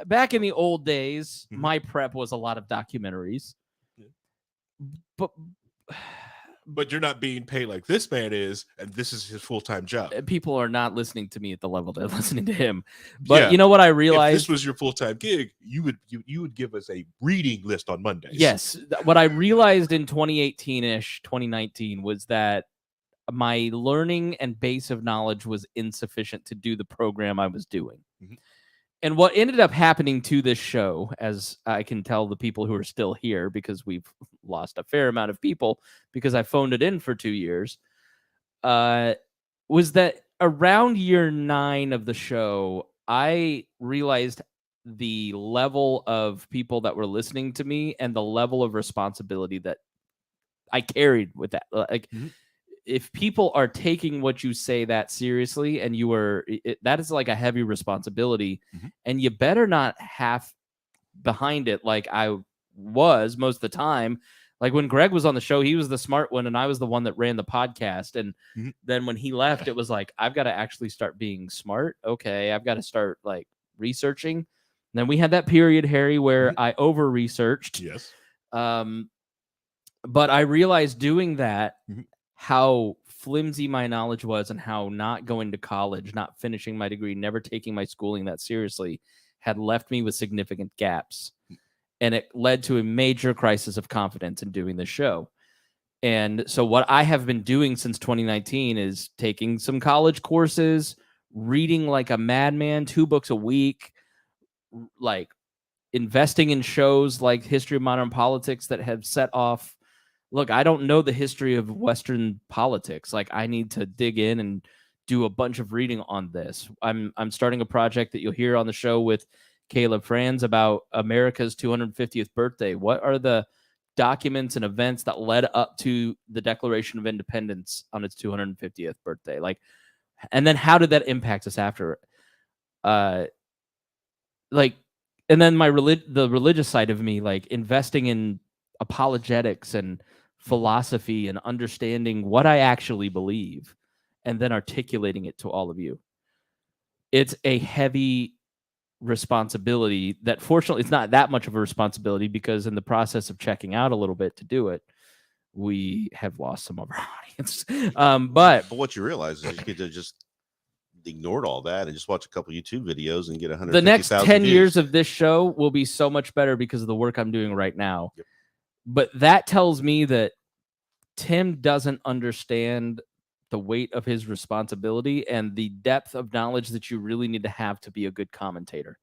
back in the old days, my prep was a lot of documentaries.
But you're not being paid like this man is, and this is his full-time job.
People are not listening to me at the level they're listening to him. But you know what I realized?
If this was your full-time gig, you would give us a reading list on Mondays.
Yes. What I realized in 2018-ish, 2019 was that my learning and base of knowledge was insufficient to do the program I was doing. And what ended up happening to this show, as I can tell the people who are still here, because we've lost a fair amount of people because I phoned it in for 2 years, was that around year 9 of the show, I realized the level of people that were listening to me and the level of responsibility that I carried with that. If people are taking what you say that seriously and that is like a heavy responsibility, and you better not half behind it like I was most of the time. Like when Greg was on the show, he was the smart one and I was the one that ran the podcast. And then when he left, it was like, I've got to actually start being smart. Okay. I've got to start like researching. Then we had that period, Harry, where I over-researched.
Yes.
But I realized doing that, how flimsy my knowledge was and how not going to college, not finishing my degree, never taking my schooling that seriously had left me with significant gaps. And it led to a major crisis of confidence in doing the show. And so what I have been doing since 2019 is taking some college courses, reading like a madman, 2 books a week, like investing in shows like History of Modern Politics that have set off. Look, I don't know the history of Western politics. Like, I need to dig in and do a bunch of reading on this. I'm starting a project that you'll hear on the show with Caleb Franz about America's 250th birthday. What are the documents and events that led up to the Declaration of Independence on its 250th birthday? Like, and then how did that impact us after? Like, and then the religious side of me, like investing in apologetics and philosophy and understanding what I actually believe and then articulating it to all of you. It's a heavy responsibility that fortunately it's not that much of a responsibility, because in the process of checking out a little bit to do it, we have lost some of our audience. But
what you realize is you could have just ignored all that and just watch a couple YouTube videos and get 100.
The next 10 years of this show will be so much better because of the work I'm doing right now.
Yep.
But that tells me that Tim doesn't understand the weight of his responsibility and the depth of knowledge that you really need to have to be a good commentator.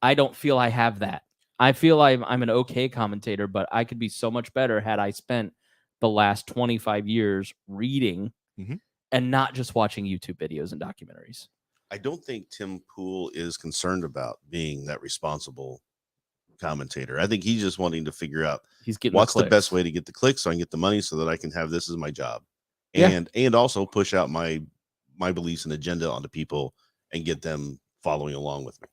I don't feel I have that. I feel I'm an okay commentator, but I could be so much better had I spent the last 25 years reading and not just watching YouTube videos and documentaries.
I don't think Tim Pool is concerned about being that responsible commentator. I think he's just wanting to figure out what's the best way to get the clicks so I can get the money so that I can have this as my job. And also push out my beliefs and agenda onto people and get them following along with me.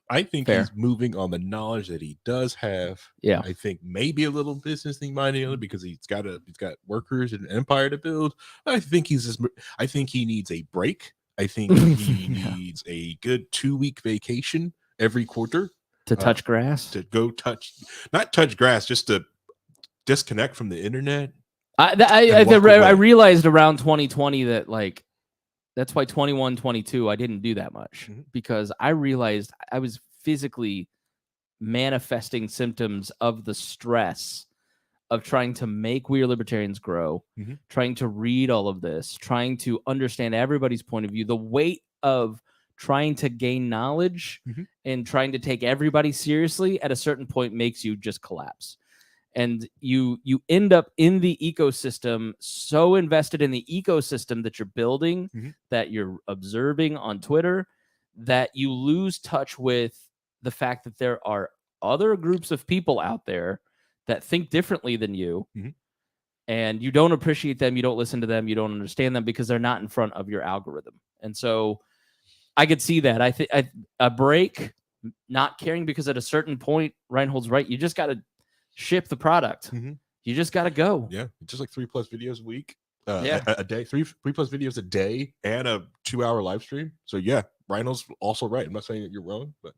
I think he's moving on the knowledge that he does have.
Yeah.
I think maybe a little business thing minded because he's got workers and an empire to build. I think I think he needs a break. I think he needs a good 2-week vacation every quarter
to touch grass,
to go not touch grass, just to disconnect from the internet.
I realized around 2020 that, like, that's why 21, 22, I didn't do that much because I realized I was physically manifesting symptoms of the stress of trying to make We Are Libertarians grow, trying to read all of this, trying to understand everybody's point of view, the weight of trying to gain knowledge and trying to take everybody seriously at a certain point makes you just collapse. And you end up in the ecosystem, so invested in the ecosystem that you're building, that you're observing on Twitter, that you lose touch with the fact that there are other groups of people out there that think differently than you, and you don't appreciate them, you don't listen to them, you don't understand them because they're not in front of your algorithm. And so I could see that. I think a break, not caring, because at a certain point, Rhinehold's right, you just got to ship the product. You just got to go.
Yeah, just like 3+ videos a week, a day, 3+ videos a day, and a 2-hour live stream. So yeah, Rhinehold's also right. I'm not saying that you're wrong, but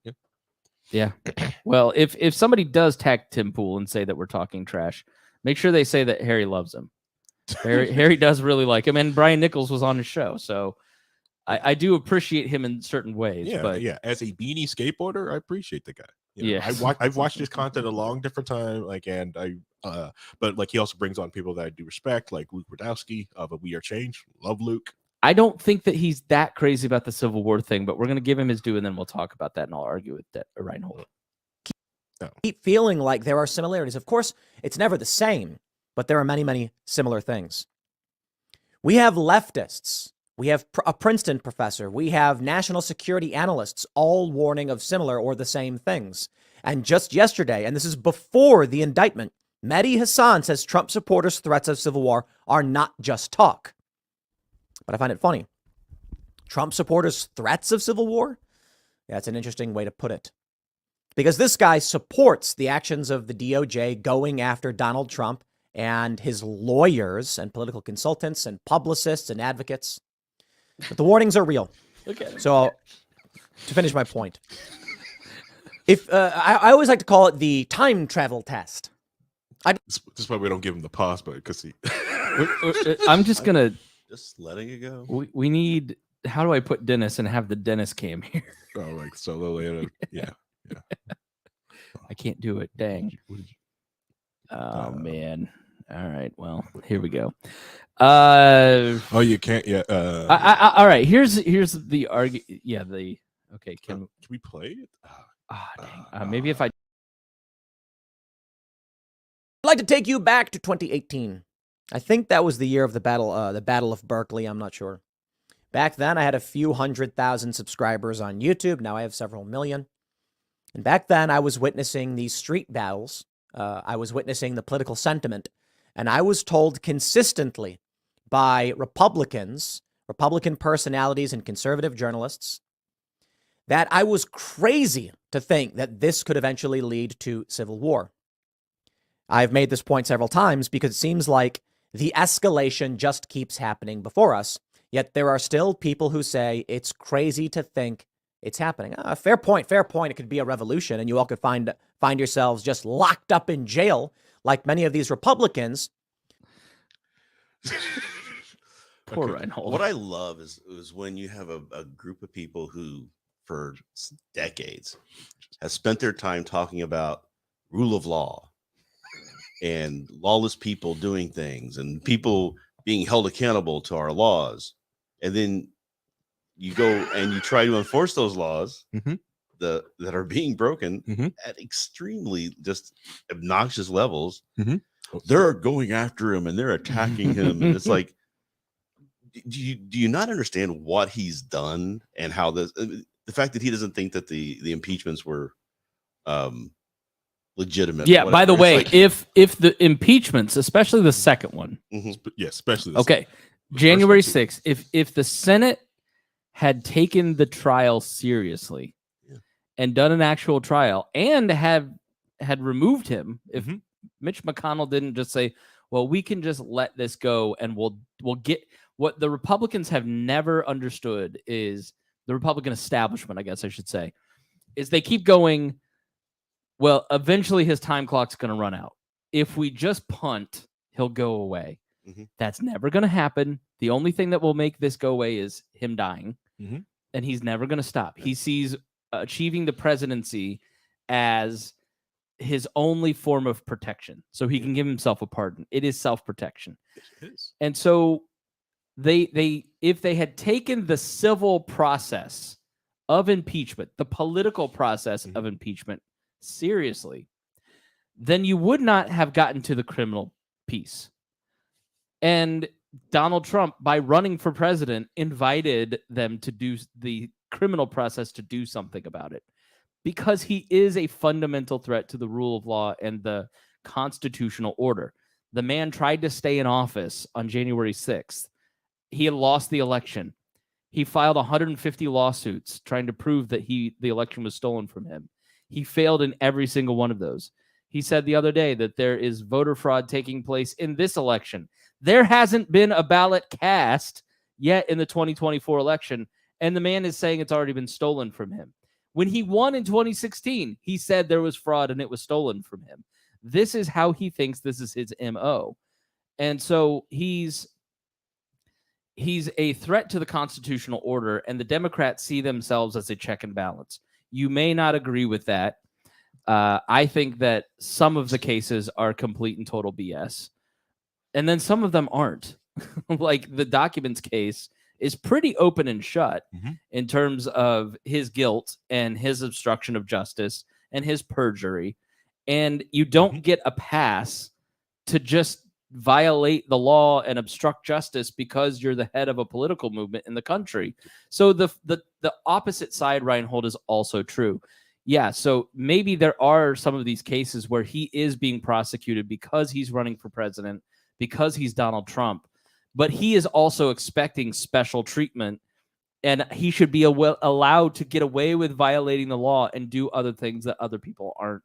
yeah.
Well, if somebody does tag Tim Pool and say that we're talking trash, make sure they say that Harry loves him. Harry does really like him, and Brian Nichols was on his show, so I do appreciate him in certain ways.
Yeah,
but
as a beanie skateboarder, I appreciate the guy. I've watched his content a long different time, but like he also brings on people that I do respect, like Luke Radowski of We Are Change. Love Luke.
I don't think that he's that crazy about the Civil War thing, but we're gonna give him his due, and then we'll talk about that, and I'll argue with that Rhinehold.
Keep feeling like there are similarities. Of course, it's never the same, but there are many, many similar things. We have leftists. We have a Princeton professor. We have national security analysts, all warning of similar or the same things. And just yesterday, and this is before the indictment, Mehdi Hassan says Trump supporters' threats of civil war are not just talk. But I find it funny. Trump supporters' threats of civil war? Yeah, that's an interesting way to put it. Because this guy supports the actions of the DOJ going after Donald Trump and his lawyers and political consultants and publicists and advocates. But the warnings are real.
Okay.
So, to finish my point, If I always like to call it the time travel test.
That's why we don't give him the pause button, because he.
I'm just gonna
just letting it go.
We need. How do I put Dennis and have the Dennis cam here?
Oh, like solo later. Yeah.
I can't do it. Dang. Oh man. All right. Well, here we go.
Oh, you can't. Yeah.
All right. Here's the argument. Yeah. Okay. Can
we play it?
Dang. Maybe if I.
I'd like to take you back to 2018. I think that was the year of the Battle of Berkeley. I'm not sure. Back then, I had a few 100,000 subscribers on YouTube. Now I have several million. And back then, I was witnessing these street battles. I was witnessing the political sentiment. And I was told consistently by Republicans, Republican personalities, and conservative journalists that I was crazy to think that this could eventually lead to civil war. I've made this point several times because it seems like the escalation just keeps happening before us. Yet there are still people who say it's crazy to think it's happening. Fair point. It could be a revolution, and you all could find yourselves just locked up in jail like many of these Republicans.
Poor Rhinehold.
What I love is when you have a group of people who, for decades, has spent their time talking about rule of law and lawless people doing things and people being held accountable to our laws. And then you go and you try to enforce those laws that are being broken at extremely just obnoxious levels. They're going after him and they're attacking him. And it's like, do you not understand what he's done and how the fact that he doesn't think that the impeachments were legitimate?
Yeah. By the way, like, if the impeachments, especially the second one,
especially
okay, January 6th, if the Senate had taken the trial seriously and done an actual trial and had removed him, if Mitch McConnell didn't just say, well, we can just let this go and we'll get what the Republicans have never understood is the Republican establishment, I guess I should say, is they keep going, well, eventually his time clock's going to run out. If we just punt, he'll go away. That's never going to happen. The only thing that will make this go away is him dying. And he's never going to stop. He sees achieving the presidency as his only form of protection. So he can give himself a pardon. It is self-protection. And so if they had taken the civil process of impeachment, the political process of impeachment seriously, then you would not have gotten to the criminal piece. And Donald Trump, by running for president, invited them to do the criminal process to do something about it because he is a fundamental threat to the rule of law and the constitutional order. The man tried to stay in office on January 6th. He had lost the election. He filed 150 lawsuits trying to prove that the election was stolen from him. He failed in every single one of those. He said the other day that there is voter fraud taking place in this election. There hasn't been a ballot cast yet in the 2024 election, and the man is saying it's already been stolen from him. When he won in 2016, he said there was fraud and it was stolen from him. This is how he thinks this is his MO. And so he's a threat to the constitutional order, and the Democrats see themselves as a check and balance. You may not agree with that. I think that some of the cases are complete and total BS. And then some of them aren't. Like the documents case is pretty open and shut in terms of his guilt and his obstruction of justice and his perjury. And you don't get a pass to just violate the law and obstruct justice because you're the head of a political movement in the country. So the opposite side, Rhinehold, is also true. Yeah, so maybe there are some of these cases where he is being prosecuted because he's running for president, because he's Donald Trump, but he is also expecting special treatment, and he should be allowed to get away with violating the law and do other things that other people aren't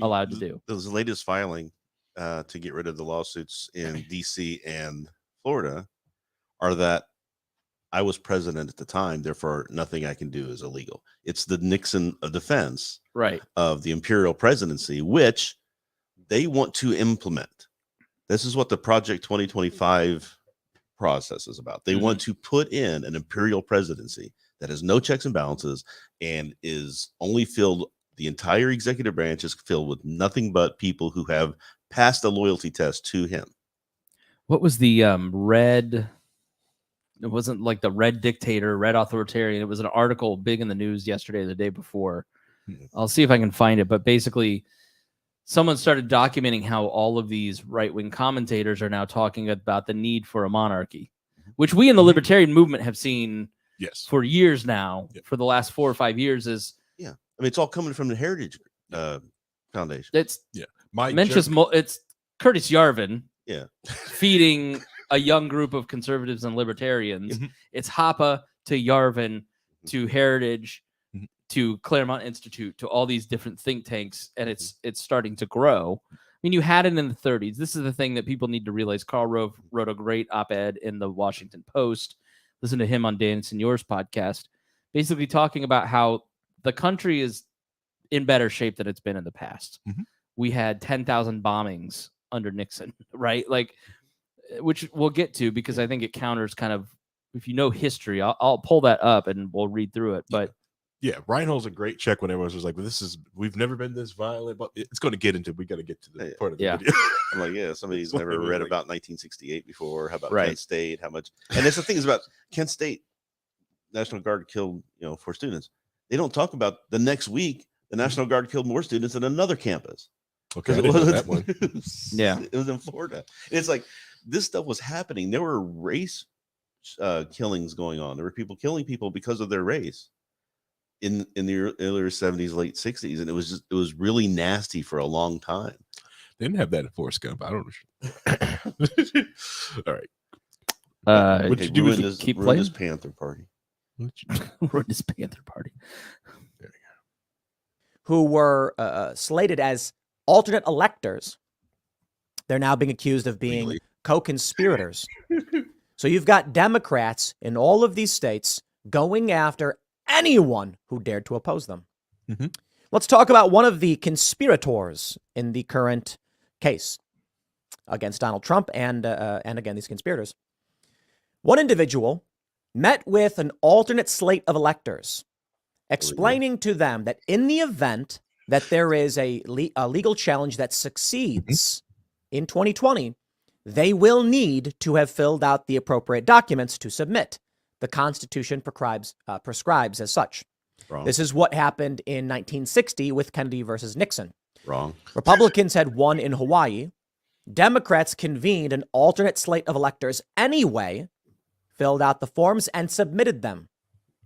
allowed to do.
There's the latest filing to get rid of the lawsuits in DC and Florida are that I was president at the time, therefore nothing I can do is illegal. It's the Nixon defense of the imperial presidency, which they want to implement. This is what the Project 2025 process is about. They want to put in an imperial presidency that has no checks and balances and is only filled, the entire executive branch is filled with nothing but people who have passed a loyalty test to him.
What was the red? It wasn't like the red dictator, red authoritarian. It was an article big in the news yesterday or the day before. I'll see if I can find it. But basically, someone started documenting how all of these right-wing commentators are now talking about the need for a monarchy, which we in the libertarian movement have seen for years now, for the last 4 or 5 years. Is
I mean, it's all coming from the Heritage Foundation.
It's it's Curtis Yarvin feeding a young group of conservatives and libertarians. It's Hoppe to Yarvin to Heritage to Claremont Institute to all these different think tanks, and it's starting to grow. I mean, you had it in the 30s. This is the thing that people need to realize. Karl Rove wrote a great op-ed in the Washington Post. Listen to him on Dan Signeur's podcast, basically talking about how the country is in better shape than it's been in the past. We had 10,000 bombings under Nixon, right? Like, which we'll get to because I think it counters kind of, if you know history, I'll pull that up and we'll read through it. But
Rhinehold's a great check when everyone was like, well, we've never been this violent, but it's going to get into, we got to get to the part of the video.
I'm like, somebody's never read about 1968 before. How about Kent State? How much? And that's the thing is about Kent State, National Guard killed, 4 students. They don't talk about the next week, the National Guard killed more students at another campus.
Okay, I didn't know that one.
It was in Florida. And it's like, this stuff was happening. There were race killings going on. There were people killing people because of their race in the earlier 70s, late 60s, and it was really nasty for a long time.
They didn't have that in Forrest Gump. I don't know. All right.
What you do is keep playing this Panther Party.
Ruin this Panther Party.
There you go.
Who were slated as alternate electors. They're now being accused of being co-conspirators. So you've got Democrats in all of these states going after anyone who dared to oppose them. Let's talk about one of the conspirators in the current case against Donald Trump and again, these conspirators. One individual met with an alternate slate of electors, explaining to them that in the event that there is a legal challenge that succeeds in 2020, they will need to have filled out the appropriate documents to submit. The Constitution prescribes as such.
Wrong.
This is what happened in 1960 with Kennedy versus Nixon.
Wrong.
Republicans had won in Hawaii. Democrats convened an alternate slate of electors anyway, filled out the forms, and submitted them.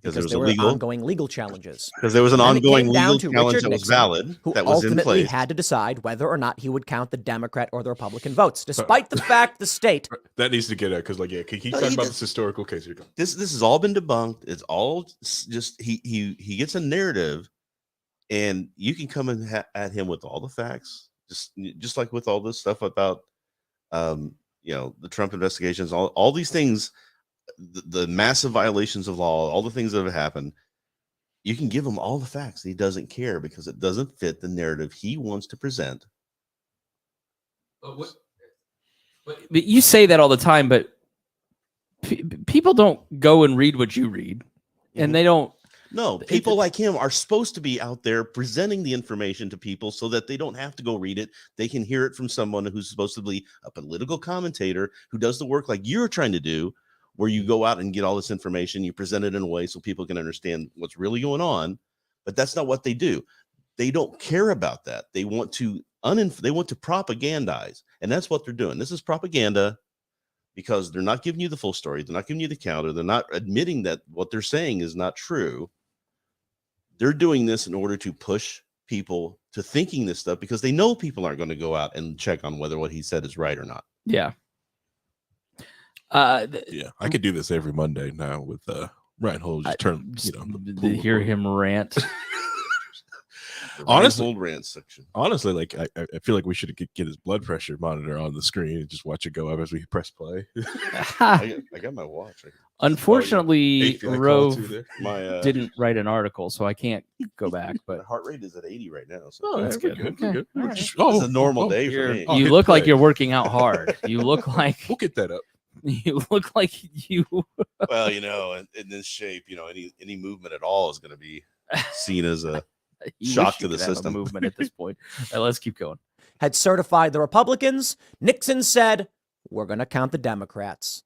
Because there were ongoing legal challenges.
Because there was an ongoing legal challenge that was valid,
who
that was in
ultimately
place.
had to decide whether or not he would count the Democrat or the Republican votes, despite the fact the state.
That needs to get out because, keep talking about this historical case. Here.
This has all been debunked. It's all just he gets a narrative, and you can come in at him with all the facts, just like with all this stuff about, the Trump investigations, all these things. The massive violations of law, all the things that have happened, you can give him all the facts. He doesn't care because it doesn't fit the narrative he wants to present.
But you say that all the time, but people don't go and read what you read, and they don't.
No, people like him are supposed to be out there presenting the information to people so that they don't have to go read it. They can hear it from someone who's supposed to be a political commentator who does the work like you're trying to do, where you go out and get all this information, you present it in a way so people can understand what's really going on. But that's not what they do. They don't care about that. They want to propagandize, and that's what they're doing. This is propaganda because they're not giving you the full story. They're not giving you the counter. They're not admitting that what they're saying is not true. They're doing this in order to push people to thinking this stuff because they know people aren't going to go out and check on whether what he said is right or not.
Yeah.
I could do this every Monday now with Rhinehold. Hear
him rant.
Honestly,
Rhinehold rant section.
Honestly, like I feel like we should get his blood pressure monitor on the screen and just watch it go up as we press play.
I got my watch.
Unfortunately, Rove
my
didn't write an article, so I can't go back. But
my heart rate is at 80 right now. So
that's good.
Okay.
Good.
We're
Right.
just,
it's a normal day for me.
You look like you're working out hard. You look like
we'll get that up.
You look like you.
Well, in this shape, any movement at all is going to be seen as a shock to the system.
Movement at this point. Let's keep going.
Had certified the Republicans. Nixon said, "We're going to count the Democrats,"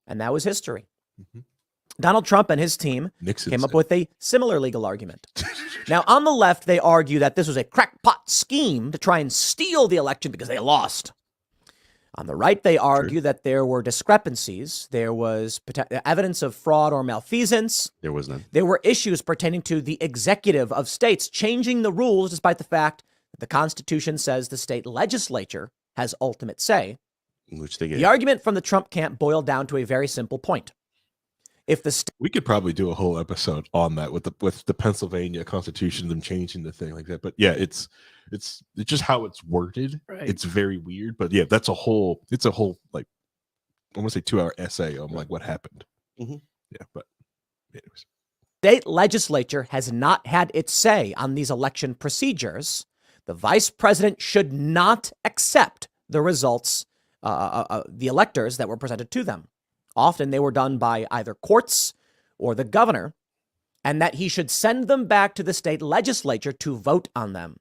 and that was history. Mm-hmm. Donald Trump and his team came up with a similar legal argument. Now, on the left, they argue that this was a crackpot scheme to try and steal the election because they lost. On the right, they argue that there were discrepancies. There was evidence of fraud or malfeasance.
There was none.
There were issues pertaining to the executive of states changing the rules, despite the fact that the Constitution says the state legislature has ultimate say.
Which they get.
The argument from the Trump camp boiled down to a very simple point. If the
we could probably do a whole episode on that with the Pennsylvania Constitution, them changing the thing like that. But yeah, it's just how it's worded. Right. It's very weird. But yeah, it's a whole like I want to say 2-hour essay on like what happened.
Mm-hmm.
Yeah, but anyways.
State legislature has not had its say on these election procedures. The vice president should not accept the results, the electors that were presented to them. Often they were done by either courts or the governor, and that he should send them back to the state legislature to vote on them.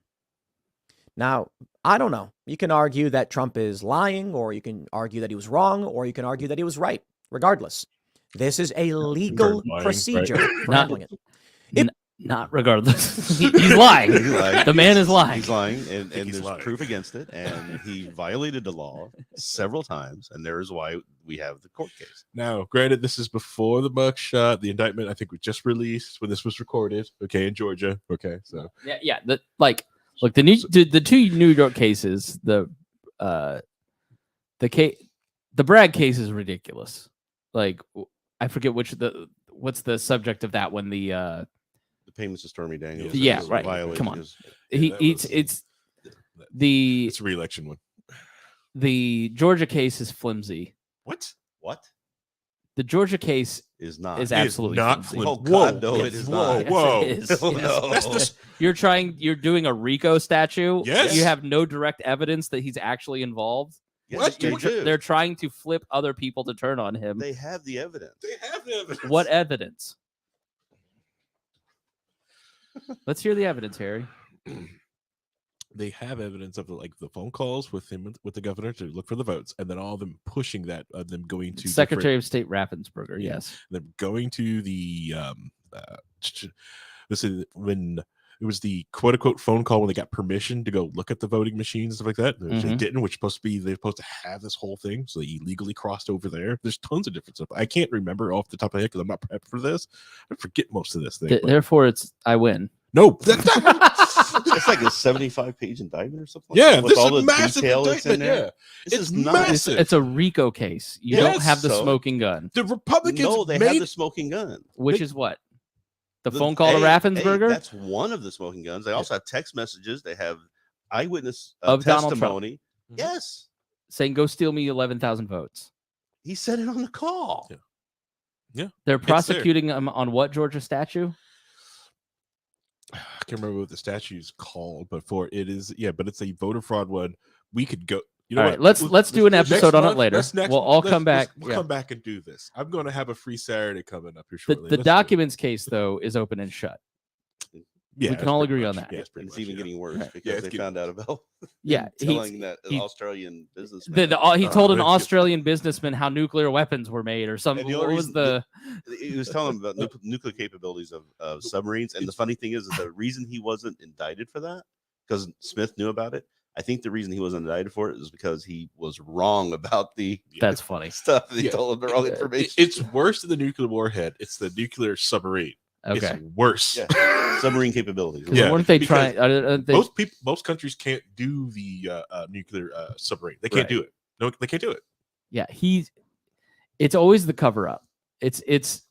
Now, I don't know. You can argue that Trump is lying, or you can argue that he was wrong, or you can argue that he was right. Regardless, this is a legal procedure for handling it.
Not regardless. He's lying. The man is lying.
He's lying, and there's proof against it, and he violated the law several times, and there is why we have the court case.
Now, granted, this is before the mugshot. The indictment, I think, was just released when this was recorded. Okay, in Georgia. Okay, so
yeah. Look, the two New York cases, the Bragg case is ridiculous. Like, I forget what's the subject of that one. The
payments to Stormy Daniels.
Yeah, right. Come on. It's the
re-election one.
The Georgia case is flimsy.
What?
The Georgia case
is
absolutely
not
flimsy.
Oh God, no, it is not.
Whoa.
Yes, it is.
No.
Yes. You're doing a RICO statue.
Yes.
You have no direct evidence that he's actually involved.
Yes,
They're trying to flip other people to turn on him.
They have the evidence.
What evidence? Let's hear the evidence, Harry.
They have evidence of the phone calls with him with the governor to look for the votes, and then all of them pushing that, them going to
Secretary of State Raffensperger.
Yeah,
yes,
them going to the this is when it was the quote unquote phone call when they got permission to go look at the voting machines and stuff like that. Which they didn't, which they're supposed to have this whole thing, so they illegally crossed over there. There's tons of different stuff. I can't remember off the top of my head because I'm not prepped for this. I forget most of this thing.
Therefore, I win.
No,
it's like a 75-page indictment or something.
Yeah,
with
this
all
is
the
massive
detail that's in there.
Yeah.
This is
massive.
It's a RICO case. You don't have the smoking gun.
The Republicans
have the smoking gun.
Which is what? The phone call to Raffensperger?
That's one of the smoking guns. They also have text messages. They have eyewitness
of
testimony. Yes.
Saying, go steal me 11,000 votes.
He said it on the call.
Yeah.
They're prosecuting him on what Georgia statute?
I can't remember what the statute is called, but but it's a voter fraud one. We could go. You know
all right, let's do an episode on it later. We'll all come back.
We'll come back and do this. I'm going to have a free Saturday coming up here shortly.
The documents case, though, is open and shut.
Yeah,
we can all agree on that.
Yeah,
it's even getting worse because they found out about
telling
that an Australian businessman.
He told an Australian businessman how nuclear weapons were made or something. What was
he was telling him about nuclear capabilities of submarines. And the funny thing is the reason he wasn't indicted for that, because Smith knew about it. I think the reason he wasn't indicted for it is because he was wrong about the
that's funny
stuff. He told him the wrong information.
It's worse than the nuclear warhead. It's the nuclear submarine.
Okay,
it's worse.
Yeah. Submarine capabilities.
Yeah,
weren't they trying?
Most countries can't do the nuclear submarine. They can't do it. No, they can't do it.
Yeah, it's always the cover up. It's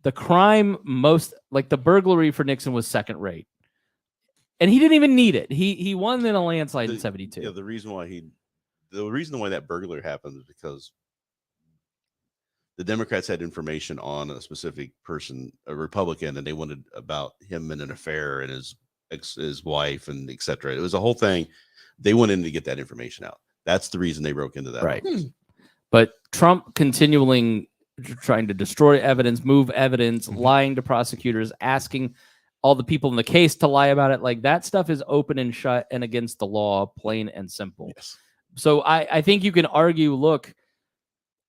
the crime most like the burglary for Nixon was second rate. And he didn't even need it. He won in a landslide in 72.
Yeah, the reason why that burglary happened is because the Democrats had information on a specific person, a Republican, and they wanted about him in an affair and his wife and etc. It was a whole thing. They wanted to get that information out. That's the reason they broke into that.
Right. But Trump continuing trying to destroy evidence, move evidence, lying to prosecutors, asking all the people in the case to lie about it, like that stuff is open and shut and against the law, plain and simple.
Yes.
So I think you can argue, look,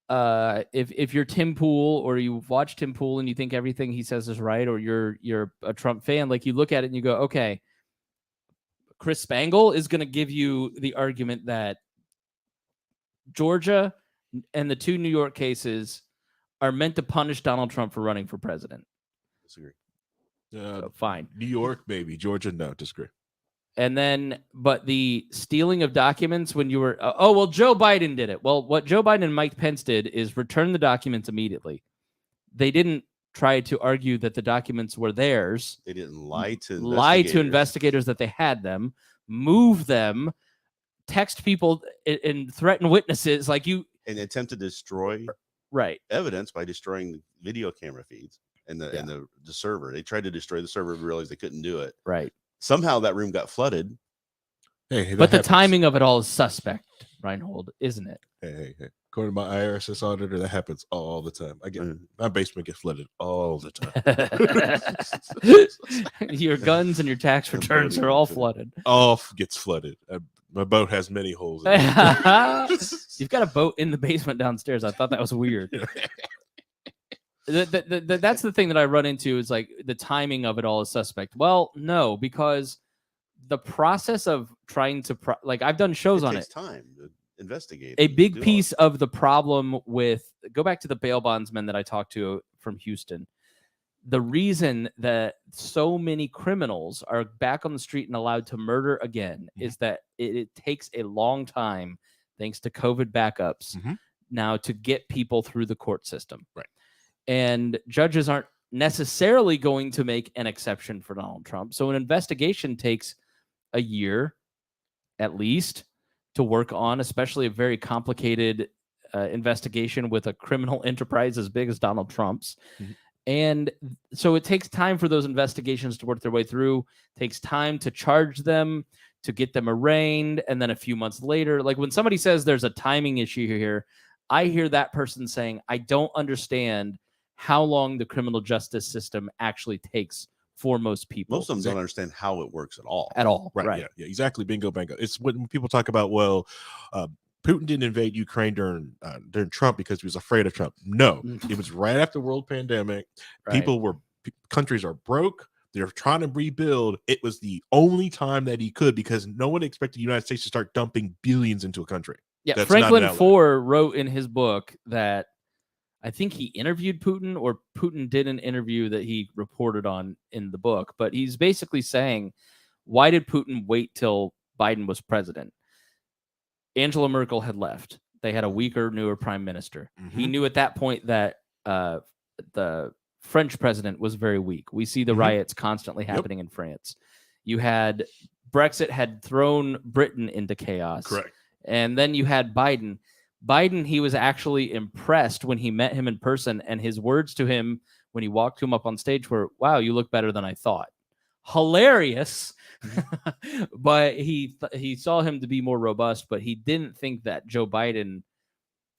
if you're Tim Pool or you've watched Tim Pool and you think everything he says is right, or you're a Trump fan, like you look at it and you go, okay, Chris Spangle is going to give you the argument that Georgia and the 2 New York cases are meant to punish Donald Trump for running for president.
Disagree.
So fine.
New York, maybe. Georgia, no, disagree.
And then, but the stealing of documents when you were, well, Joe Biden did it. Well, what Joe Biden and Mike Pence did is return the documents immediately. They didn't try to argue that the documents were theirs.
They didn't lie to
investigators that they had them, move them, text people and threaten witnesses like you.
And attempt to destroy evidence by destroying the video camera feeds and the server. They tried to destroy the server, realized they couldn't do it.
Right.
Somehow that room got flooded.
Hey,
but the timing of it all is suspect, Rhinehold, isn't it?
Hey. According to my IRS auditor, that happens all the time. My basement gets flooded all the
time. Your guns and your tax returns are all flooded.
All gets flooded. My boat has many holes in it.
You've got a boat in the basement downstairs. I thought that was weird. That's the thing that I run into is like the timing of it all is suspect. Well, no, because the process of trying to like I've done shows on it.
It takes time to investigate.
A big piece of the problem with go back to the bail bondsman that I talked to from Houston. The reason that so many criminals are back on the street and allowed to murder again is that it takes a long time, thanks to COVID backups, now to get people through the court system.
Right.
And judges aren't necessarily going to make an exception for Donald Trump. So an investigation takes a year at least to work on, especially a very complicated investigation with a criminal enterprise as big as Donald Trump's. And so it takes time for those investigations to work their way through. It takes time to charge them, to get them arraigned. And then a few months later, like when somebody says there's a timing issue here, I hear that person saying, I don't understand how long the criminal justice system actually takes for most people.
Most of them don't understand how it works at all.
Right. Yeah, exactly. Bingo, bango. It's when people talk about, well, Putin didn't invade Ukraine during Trump because he was afraid of Trump. No, it was right after the world pandemic. Countries are broke. They're trying to rebuild. It was the only time that he could because no one expected the United States to start dumping billions into a country.
Yeah, that's Franklin Foer wrote in his book that I think he interviewed Putin or Putin did an interview that he reported on in the book. But he's basically saying, why did Putin wait till Biden was president? Angela Merkel had left. They had a weaker, newer prime minister. He knew at that point that the French president was very weak. We see the riots constantly happening in France. You had Brexit had thrown Britain into chaos.
Correct.
And then you had Biden. Biden, he was actually impressed when he met him in person, and his words to him when he walked him up on stage were, wow, you look better than I thought. Hilarious. But he saw him to be more robust, but he didn't think that Joe Biden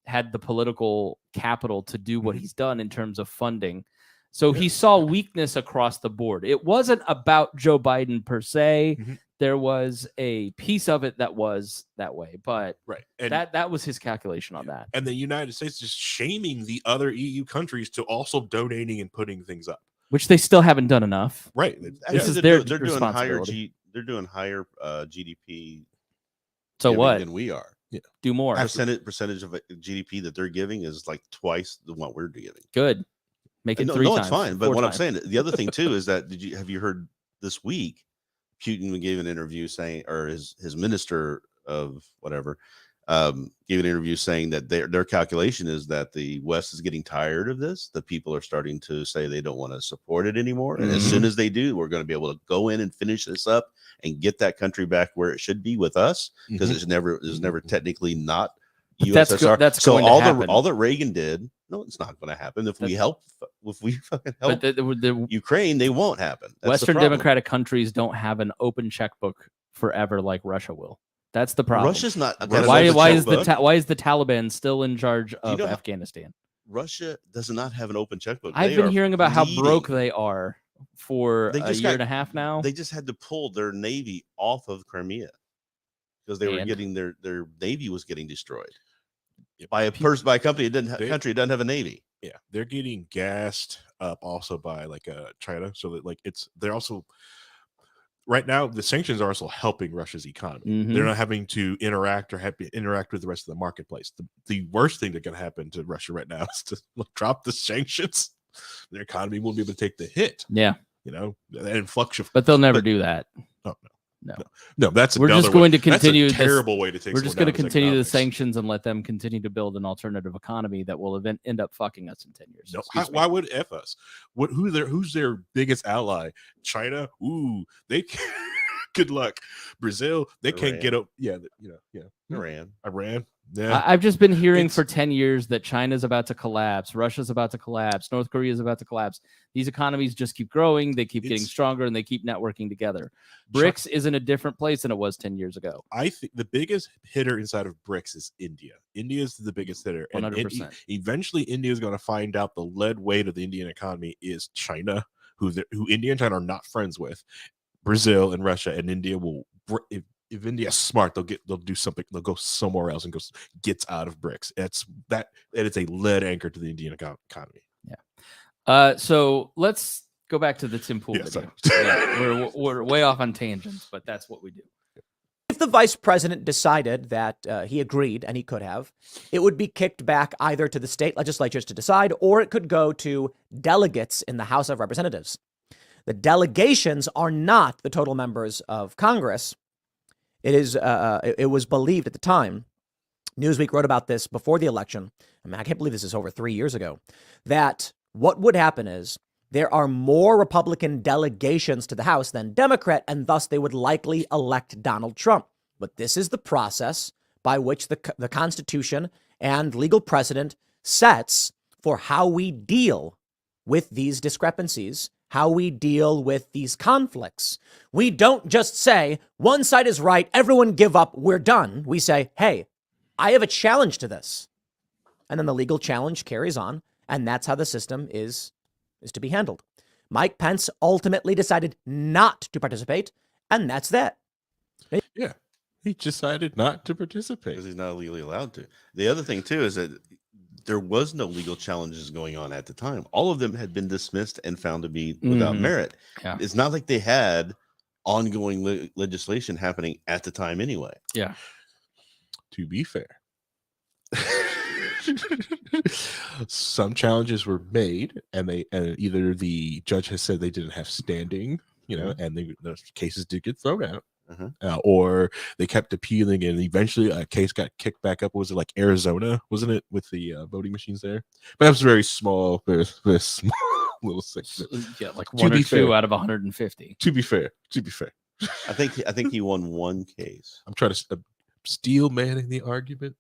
had the political capital to do what he's done in terms of funding. So he saw weakness across the board. It wasn't about Joe Biden per se. There was a piece of it that was that way, but and that was his calculation on that.
And the United States just shaming the other EU countries to also donating and putting things up,
which they still haven't done enough.
Right.
This is their
they're doing higher GDP.
So what?
Than we are.
Yeah.
Do more.
Percentage of GDP that they're giving is like twice the what we're giving.
Good. Make it 3 times.
No, it's fine. But what I'm saying, the other thing too is that have you heard this week? Putin gave an interview saying, or his minister of whatever, gave an interview saying that their calculation is that the West is getting tired of this. The people are starting to say they don't want to support it anymore. And as soon as they do, we're going to be able to go in and finish this up and get that country back where it should be with us, because it's never technically not USSR.
That's
so
going to happen.
all that Reagan did, no, it's not going to happen. If we fucking help Ukraine, they won't happen. That's
Western democratic countries don't have an open checkbook forever like Russia will. That's the problem.
Russia's not.
Why is the Taliban still in charge of Afghanistan?
Russia does not have an open checkbook.
I've been hearing about how broke they are for a year and a half now.
They just had to pull their navy off of Crimea because they were getting their navy was getting destroyed by a company that doesn't have a navy.
Yeah, they're getting gassed up also by China, so that they're also. Right now, the sanctions are also helping Russia's economy. They're not having to interact with the rest of the marketplace. The worst thing that can happen to Russia right now is to drop the sanctions. Their economy won't be able to take the hit.
Yeah,
an influx of.
But they'll never do that.
Oh no.
We're just going to continue.
That's a terrible way to take.
We're just going to continue the sanctions and let them continue to build an alternative economy that will end up fucking us in 10 years.
No, why would F us? Who's their biggest ally? China? Ooh, they. Good luck. Brazil, they can't get up. Yeah, Iran. Yeah.
I've just been hearing for 10 years that China's about to collapse, Russia's about to collapse, North Korea's about to collapse. These economies just keep growing, they keep getting stronger, and they keep networking together. BRICS is in a different place than it was 10 years ago.
I think the biggest hitter inside of BRICS is India. India is the biggest hitter.
100%.
And eventually, India is going to find out the lead weight of the Indian economy is China, who India and China are not friends with. Brazil and Russia, and India will. If India's smart, they'll do something. They'll go somewhere else and gets out of BRICS. That is a lead anchor to the Indian economy.
Yeah. So let's go back to the Tim Pool video. We're way off on tangents, but that's what we do.
If the vice president decided that he agreed, and he could have, it would be kicked back either to the state legislatures to decide, or it could go to delegates in the House of Representatives. The delegations are not the total members of Congress. It was believed at the time, Newsweek wrote about this before the election. I can't believe this is over 3 years ago, that what would happen is there are more Republican delegations to the House than Democrat, and thus they would likely elect Donald Trump. But this is the process by which the Constitution and legal precedent sets for how we deal with these discrepancies, how we deal with these conflicts. We don't just say, one side is right, everyone give up, we're done. We say, hey, I have a challenge to this. And then the legal challenge carries on, and that's how the system is to be handled. Mike Pence ultimately decided not to participate, and that's that.
Yeah, he decided not to participate.
Because he's not legally allowed to. The other thing, too, is that there was no legal challenges going on at the time. All of them had been dismissed and found to be without merit. Yeah. It's not like they had ongoing legislation happening at the time anyway.
Yeah.
To be fair, some challenges were made, and either the judge has said they didn't have standing, and the cases did get thrown out. Or they kept appealing, and eventually a case got kicked back up. Was it like Arizona? Wasn't it, with the voting machines there? But that was very small, very small little section.
Yeah, like one or two out of 150.
To be fair,
I think he won one case.
I'm trying to steel manning the argument.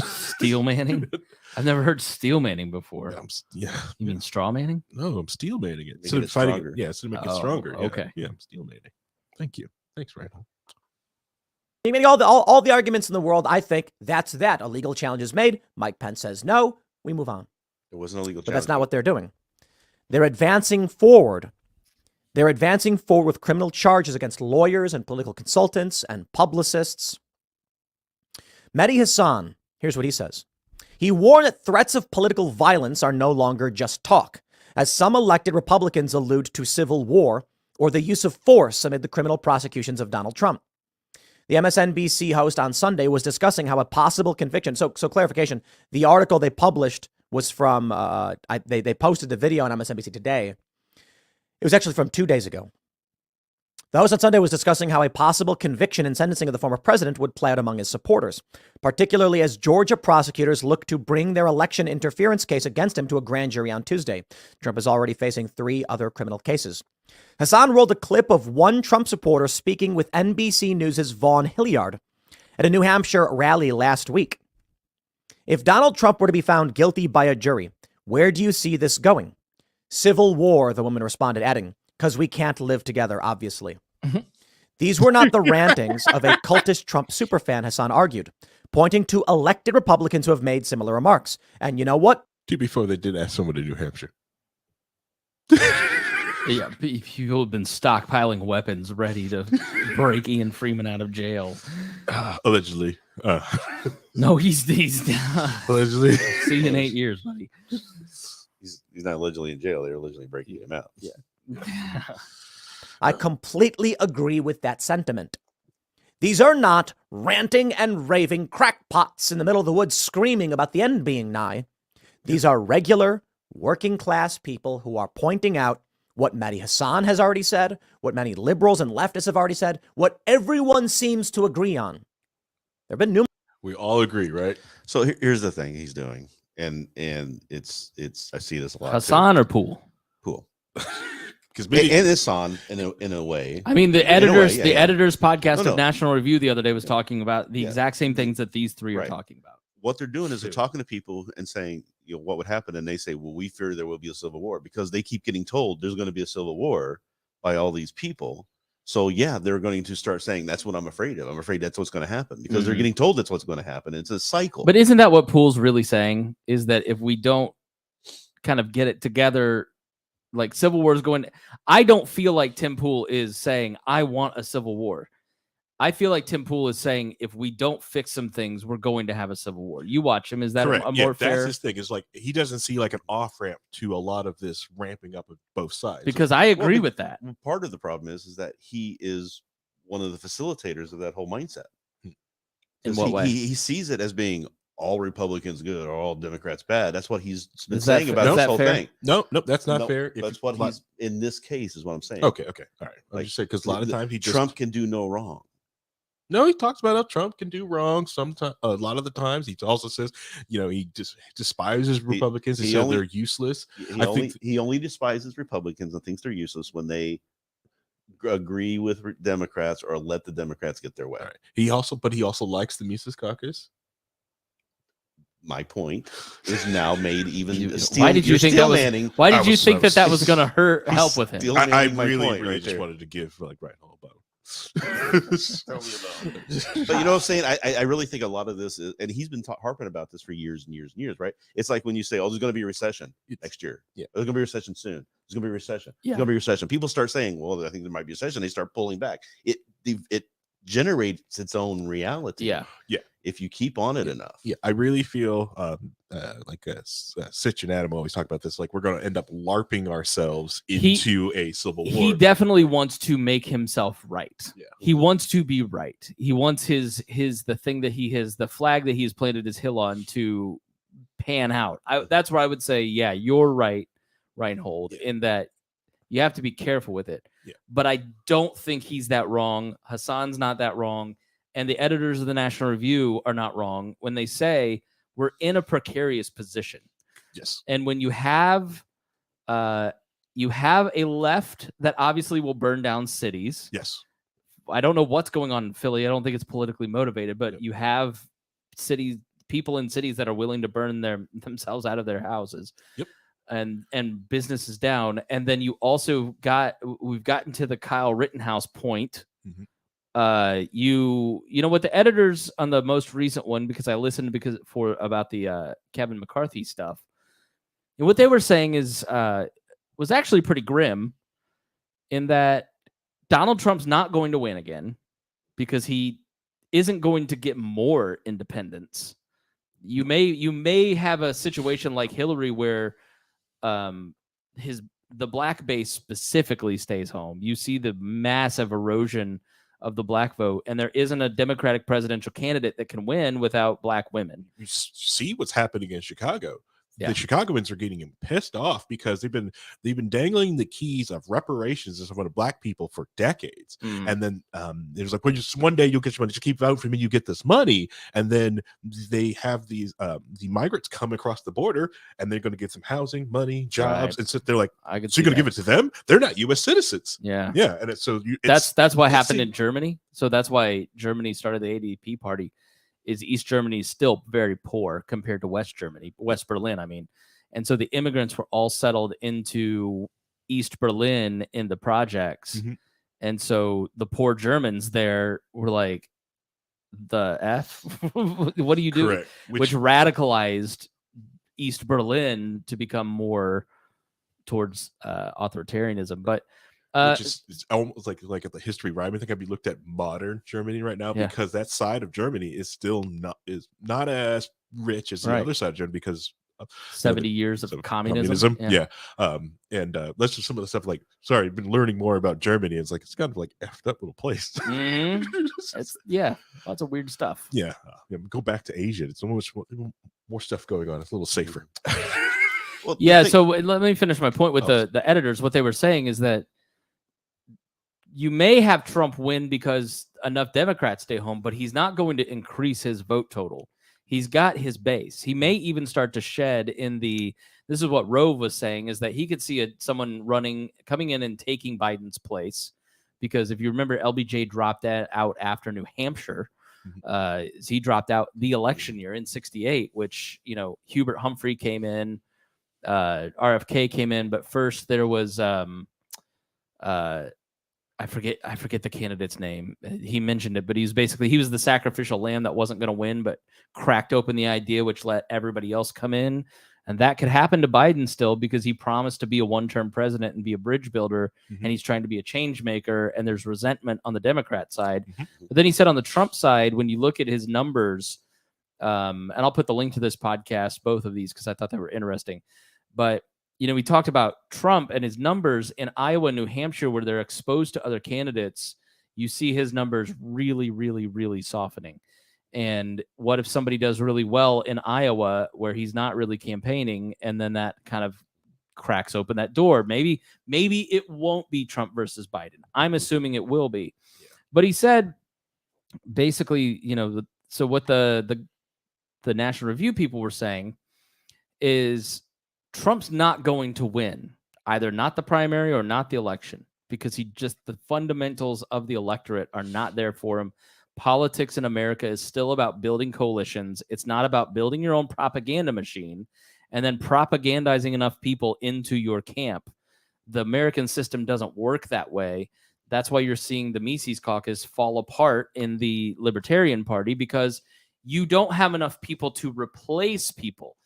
Steel manning? I've never heard steel manning before. You mean straw manning?
No, I'm steel manning it. So fighting it. Yeah, so to make it stronger.
Okay.
Yeah, I'm steel manning. Thank you. Thanks, Rhinehold.
You mean all the arguments in the world? I think that's that. A legal challenge is made. Mike Pence says no. We move on.
It wasn't a legal challenge.
But that's not what they're doing. They're advancing forward. They're advancing forward with criminal charges against lawyers and political consultants and publicists. Mehdi Hassan, here's what he says. He warned that threats of political violence are no longer just talk, as some elected Republicans allude to civil war or the use of force amid the criminal prosecutions of Donald Trump. The MSNBC host on Sunday was discussing how a possible conviction. So clarification, the article they published was from, they posted the video on MSNBC today. It was actually from 2 days ago. The host on Sunday was discussing how a possible conviction and sentencing of the former president would play out among his supporters, particularly as Georgia prosecutors look to bring their election interference case against him to a grand jury on Tuesday. Trump is already facing 3 other criminal cases. Hassan rolled a clip of one Trump supporter speaking with NBC News' Vaughn Hilliard at a New Hampshire rally last week. If Donald Trump were to be found guilty by a jury, where do you see this going? Civil war, the woman responded, adding, because we can't live together, obviously. These were not the rantings of a cultist Trump superfan, Hassan argued, pointing to elected Republicans who have made similar remarks. And you know what?
To be fair, they did ask someone in New Hampshire.
Yeah, people have been stockpiling weapons ready to break Ian Freeman out of jail.
Allegedly.
No,
he's
allegedly.
See you in 8 years, buddy.
He's not allegedly in jail. They're allegedly breaking him out.
Yeah.
I completely agree with that sentiment. These are not ranting and raving crackpots in the middle of the woods screaming about the end being nigh. These are regular, working class people who are pointing out what Mehdi Hassan has already said, what many liberals and leftists have already said, what everyone seems to agree on. There have been numerous.
We all agree, right?
So here's the thing he's doing, and it's I see this a lot.
Hassan or Poole?
Poole.
Because
And it's on in a way.
I mean, the editors, editors podcast
No.
of National Review the other day was talking about the exact same things that these 3 are talking about.
What they're doing is they're talking to people and saying, what would happen, and they say, well, we fear there will be a civil war, because they keep getting told there's going to be a civil war by all these people. So yeah, they're going to start saying that's what I'm afraid of. I'm afraid that's what's going to happen, because they're getting told that's what's going to happen. It's a cycle.
But isn't that what Poole's really saying? Is that if we don't kind of get it together, like civil war is going. I don't feel like Tim Pool is saying I want a civil war. I feel like Tim Pool is saying if we don't fix some things, we're going to have a civil war. You watch him. Is that a more fair?
That's his thing. Is like he doesn't see like an off ramp to a lot of this ramping up of both sides.
Because I agree with that.
Part of the problem is that he is one of the facilitators of that whole mindset.
In what way?
He sees it as being all Republicans good or all Democrats bad. That's what he's been saying about this whole thing.
No, that's not fair.
That's what he's in this case is what I'm saying.
Okay, all right. Like, just say because a lot of times
Trump can do no wrong.
No, he talks about how Trump can do wrong. Sometimes, a lot of the times, he also says, he just despises Republicans. He says they're useless.
He only despises Republicans and thinks they're useless when they agree with Democrats or let the Democrats get their way.
Right. He also likes the Mises Caucus.
My point is now made even.
Why did you think that was? Why did you think that was going to help with him?
I really just wanted to give Rhinehold a
But you know what I'm saying? I really think a lot of this is, and he's been harping about this for years and years and years, right? It's like when you say, "Oh, there's going to be a recession next year. Yeah, there's going to be a recession soon. There's going to be a recession.
Yeah.
There's going to be a recession." People start saying, "Well, I think there might be a recession." They start pulling back. It generates its own reality.
Yeah.
If you keep on it enough.
Yeah, I really feel like Sitch and Adam always talk about this. Like we're going to end up LARPing ourselves into a civil war.
He definitely wants to make himself right.
Yeah.
He wants to be right. He wants the thing that he has, the flag that he's planted his hill on to pan out. That's where I would say, yeah, you're right, Rhinehold, in that you have to be careful with it.
Yeah.
But I don't think he's that wrong. Hassan's not that wrong. And the editors of the National Review are not wrong when they say we're in a precarious position.
Yes.
And when you have a left that obviously will burn down cities.
Yes.
I don't know what's going on in Philly. I don't think it's politically motivated, but you have people in cities that are willing to burn themselves out of their houses. Yep. And businesses down. And then you also we've gotten to the Kyle Rittenhouse point. Mm-hmm. You know what the editors on the most recent one, because I listened about the Kevin McCarthy stuff, and what they were saying is was actually pretty grim, in that Donald Trump's not going to win again because he isn't going to get more independents. You may have a situation like Hillary where the black base specifically stays home. You see the massive erosion of the black vote, and there isn't a Democratic presidential candidate that can win without black women.
You see what's happening in Chicago. the Chicagoans are getting pissed off because they've been dangling the keys of reparations in front of black people for decades. And then there's like, well, just one day you'll get your money, just keep voting for me, you get this money. And then they have these the migrants come across the border and they're going to get some housing, money, jobs, and so they're like, so you're going to give it to them? They're not U.S. citizens.
Yeah,
and
that's what happened in Germany. So that's why Germany started the ADP party. Is East Germany is still very poor compared to West Germany, West Berlin, I mean. And so the immigrants were all settled into East Berlin in the projects. And so the poor Germans there were like, the F? What do you do?
Correct.
Which radicalized East Berlin to become more towards authoritarianism. But
which is it's almost like at the history rhyme. I think I'd be looked at modern Germany right now because that side of Germany is still not as rich as the other side of Germany because of
70 years of communism.
And let's just some of the stuff like I've been learning more about Germany. It's like it's kind of like effed up little place.
It's lots of weird stuff.
Go back to Asia. It's almost more stuff going on. It's a little safer.
Well, so let me finish my point with the editors. What they were saying is that you may have Trump win because enough Democrats stay home, but he's not going to increase his vote total. He's got his base. He may even start to shed in the. This is what Rove was saying, is that he could see someone coming in and taking Biden's place, because if you remember, LBJ dropped out after New Hampshire. He dropped out the election year in '68, which Hubert Humphrey came in, RFK came in, but first there was I forget the candidate's name. He mentioned it, but he was the sacrificial lamb that wasn't going to win, but cracked open the idea, which let everybody else come in. And that could happen to Biden still, because he promised to be a one-term president and be a bridge builder, and he's trying to be a change maker, and there's resentment on the Democrat side. But then he said on the Trump side, when you look at his numbers, and I'll put the link to this podcast, both of these, because I thought they were interesting. But we talked about Trump and his numbers in Iowa, New Hampshire, where they're exposed to other candidates. You see his numbers really, really, really softening. And what if somebody does really well in Iowa where he's not really campaigning, and then that kind of cracks open that door? Maybe it won't be Trump versus Biden. I'm assuming it will be. But he said basically, so what the National Review people were saying is Trump's not going to win, either not the primary or not the election, because the fundamentals of the electorate are not there for him. Politics in America is still about building coalitions. It's not about building your own propaganda machine and then propagandizing enough people into your camp. The American system doesn't work that way. That's why you're seeing the Mises Caucus fall apart in the Libertarian Party, because you don't have enough people to replace people.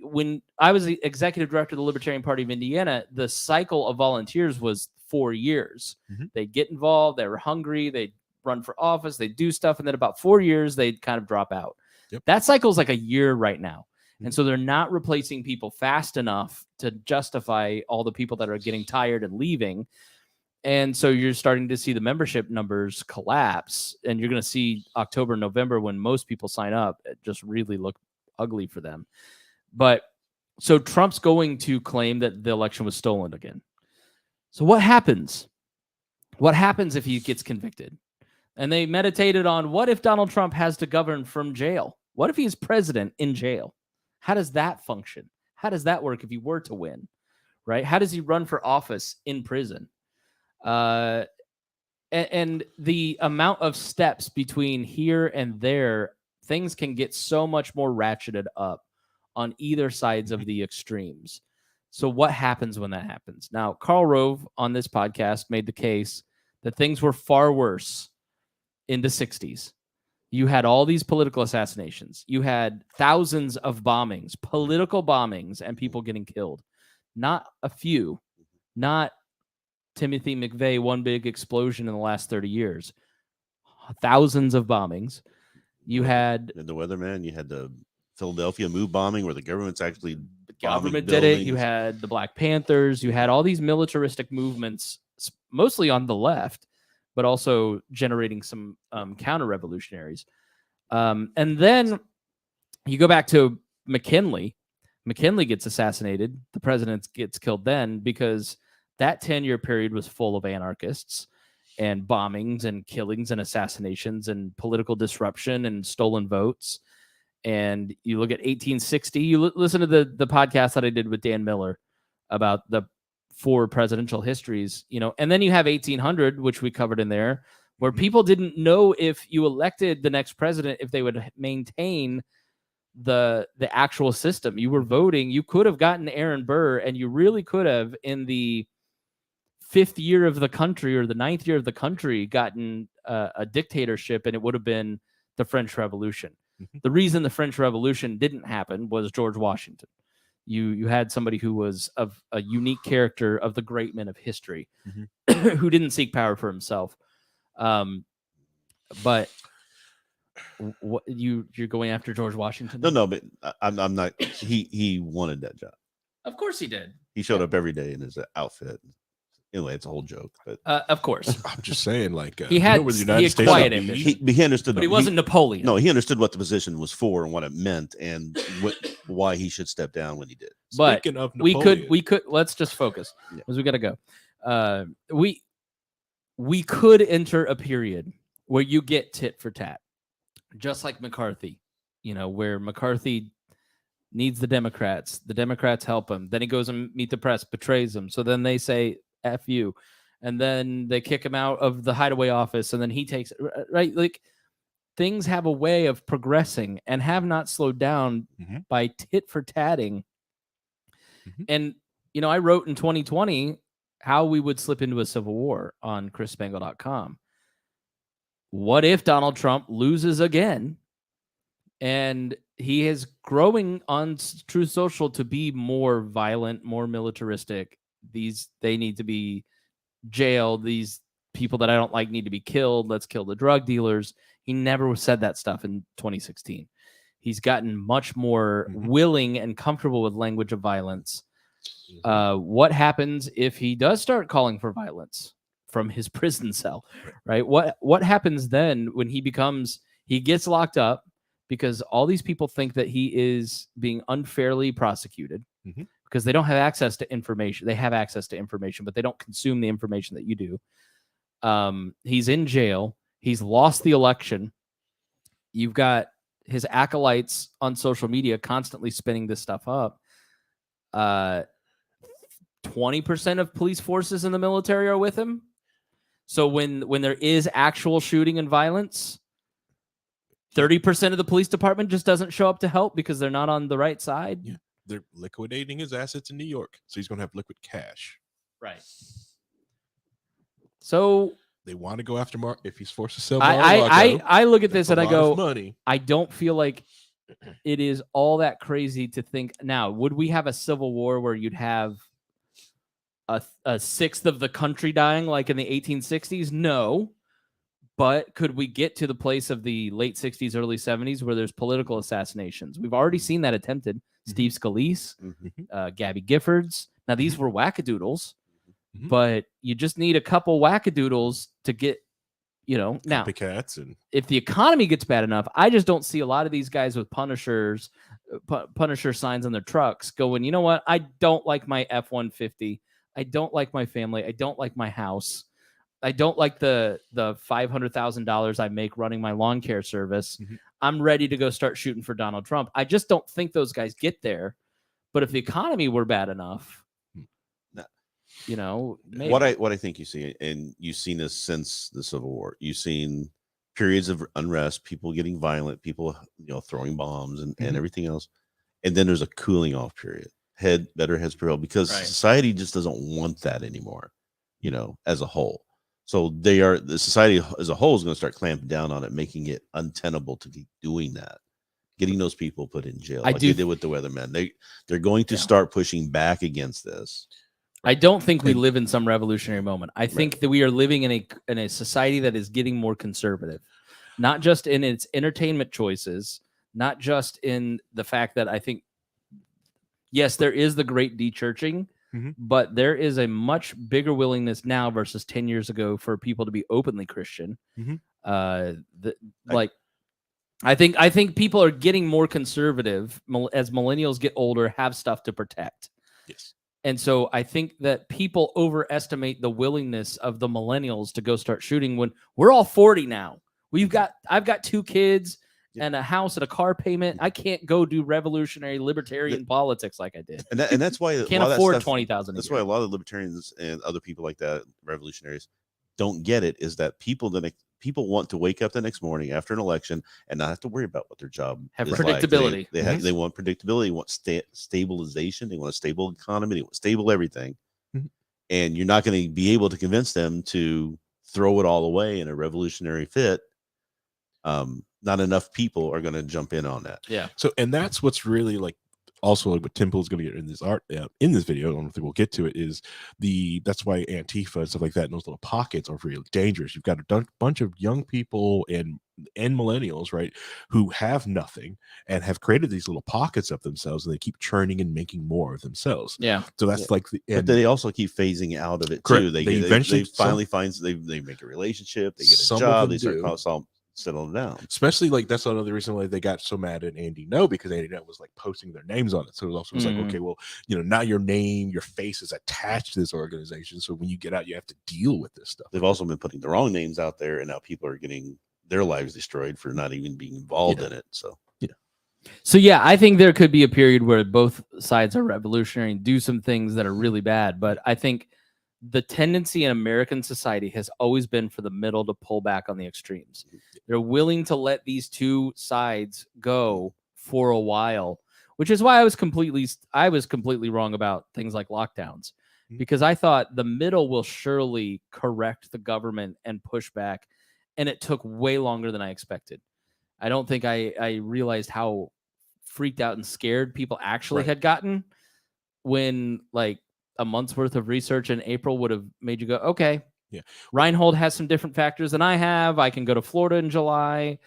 When I was the executive director of the Libertarian Party of Indiana, the cycle of volunteers was 4 years. They'd get involved. They were hungry. They'd run for office. They'd do stuff. And then about 4 years, they'd kind of drop out. That cycle is like a year right now. And so they're not replacing people fast enough to justify all the people that are getting tired and leaving. And so you're starting to see the membership numbers collapse. And you're going to see October, November, when most people sign up, it just really look ugly for them. But so Trump's going to claim that the election was stolen again. So what happens? What happens if he gets convicted? And they meditated on, what if Donald Trump has to govern from jail? What if he's president in jail? How does that function? How does that work if he were to win? Right? How does he run for office in prison? And the amount of steps between here and there, things can get so much more ratcheted up on either sides of the extremes. So what happens when that happens? Now, Karl Rove on this podcast made the case that things were far worse in the 60s. You had all these political assassinations. You had thousands of bombings, political bombings, and people getting killed. Not a few. Not Timothy McVeigh, one big explosion in the last 30 years. Thousands of bombings. You had
the Weatherman. You had the Philadelphia move bombing, where the government's actually
government did it. You had the Black Panthers. You had all these militaristic movements, mostly on the left, but also generating some counter-revolutionaries. And then you go back to McKinley. McKinley gets assassinated, the president gets killed then, because that 10-year period was full of anarchists and bombings and killings and assassinations and political disruption and stolen votes. And you look at 1860, you listen to the podcast that I did with Dan Miller about the 4 presidential histories, and then you have 1800, which we covered in there, where people didn't know if you elected the next president, if they would maintain the actual system. You were voting. You could have gotten Aaron Burr, and you really could have, in the 5th year of the country or the 9th year of the country, gotten a dictatorship, and it would have been the French Revolution. The reason the French Revolution didn't happen was George Washington. You had somebody who was of a unique character, of the great men of history, who didn't seek power for himself. But what you're going after George Washington?
No, but I'm not. He wanted that job.
Of course he did.
He showed up every day in his outfit. Anyway, it's a whole joke, but
of course,
I'm just saying, like
he had quiet ambition.
He understood,
but he wasn't Napoleon.
No, he understood what the position was for and what it meant, and why he should step down when he did.
But
Speaking of Napoleon,
we could let's just focus because we got to go. We could enter a period where you get tit for tat, just like McCarthy. Where McCarthy needs the Democrats help him. Then he goes and meet the press, betrays them. So then they say F you, and then they kick him out of the hideaway office, and then he takes it, right? Like, things have a way of progressing and have not slowed down by tit for tatting. And I wrote in 2020 how we would slip into a civil war on chrisspangle.com. What if Donald Trump loses again, and he is growing on Truth Social to be more violent, more militaristic? They need to be jailed. These people that I don't like need to be killed. Let's kill the drug dealers. He never said that stuff in 2016. He's gotten much more willing and comfortable with language of violence. What happens if he does start calling for violence from his prison cell, right? What happens then when he gets locked up because all these people think that he is being unfairly prosecuted? Because they don't have access to information. They have access to information, but they don't consume the information that you do. He's in jail. He's lost the election. You've got his acolytes on social media constantly spinning this stuff up. 20% of police forces in the military are with him. So when there is actual shooting and violence, 30% of the police department just doesn't show up to help because they're not on the right side.
Yeah. They're liquidating his assets in New York, so he's going to have liquid cash.
Right. So
they want to go after Mark if he's forced to sell.
I look at this and I go,
money.
I don't feel like it is all that crazy to think. Now, would we have a civil war where you'd have a sixth of the country dying like in the 1860s? No. But could we get to the place of the late 60s, early 70s where there's political assassinations? We've already seen that attempted. Steve Scalise, Gabby Giffords. Now, these were wackadoodles, but you just need a couple wackadoodles to get, now,
copycats. And
if the economy gets bad enough, I just don't see a lot of these guys with Punisher signs on their trucks going, you know what? I don't like my F-150. I don't like my family. I don't like my house. I don't like the $500,000 I make running my lawn care service. I'm ready to go start shooting for Donald Trump. I just don't think those guys get there. But if the economy were bad enough, maybe.
What I think you see, and you've seen this since the Civil War, you've seen periods of unrest, people getting violent, people throwing bombs and everything else, and then there's a cooling off period. Better heads prevail because society just doesn't want that anymore. As a whole. So the society as a whole is going to start clamping down on it, making it untenable to keep doing that, getting those people put in jail like they did with the weathermen. They're going to start pushing back against this.
I don't think we live in some revolutionary moment. I think that we are living in a society that is getting more conservative, not just in its entertainment choices, not just in the fact that I think, yes, there is the great de-churching, but there is a much bigger willingness now versus 10 years ago for people to be openly Christian. I think people are getting more conservative as millennials get older, have stuff to protect.
Yes.
And so I think that people overestimate the willingness of the millennials to go start shooting when we're all 40 now. I've got 2 kids and a house and a car payment. I can't go do revolutionary libertarian politics like I did.
And that's why
can't afford $20,000.
That's why a lot of libertarians and other people like that, revolutionaries, don't get it. Is that people want to wake up the next morning after an election and not have to worry about what their job
have
is
predictability.
Like. They want predictability. They want stabilization. They want a stable economy. They want stable everything. And you're not going to be able to convince them to throw it all away in a revolutionary fit. Not enough people are going to jump in on that.
Yeah.
So, and that's what's really like also like what Tim Pool's going to get in this in this video. I don't think we'll get to it. Is that's why Antifa and stuff like that in those little pockets are really dangerous. You've got a bunch of young people and millennials, right, who have nothing and have created these little pockets of themselves, and they keep churning and making more of themselves.
Yeah.
So that's like
but they also keep phasing out of it too. They finally find they make a relationship, they get a job, they start settling down.
Especially like that's another reason why they got so mad at Andy No, because Andy No was like posting their names on it. So it was also like, okay, well, now your name, your face is attached to this organization. So when you get out, you have to deal with this stuff.
They've also been putting the wrong names out there, and now people are getting their lives destroyed for not even being involved in it.
So yeah, I think there could be a period where both sides are revolutionary and do some things that are really bad. But I think the tendency in American society has always been for the middle to pull back on the extremes. They're willing to let these two sides go for a while, which is why I was completely wrong about things like lockdowns, because I thought the middle will surely correct the government and push back, and it took way longer than I expected. I don't think I realized how freaked out and scared people actually had gotten when like a month's worth of research in April would have made you go, okay, Rhinehold has some different factors than I have. I can go to Florida in July,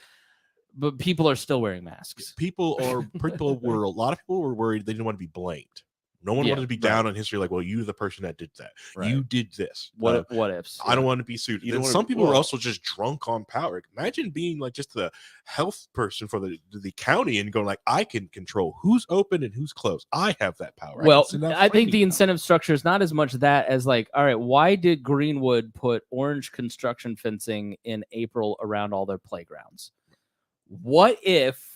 but people are still wearing masks.
A lot of people were worried they didn't want to be blamed. No one wanted to be down on history like, well, you're the person that did that. You did this.
What ifs?
I don't want to be sued. Some people were also just drunk on power. Imagine being like just the health person for the county and going like, I can control who's open and who's closed. I have that power.
Well, I think the incentive structure is not as much that as like, all right, why did Greenwood put orange construction fencing in April around all their playgrounds? What if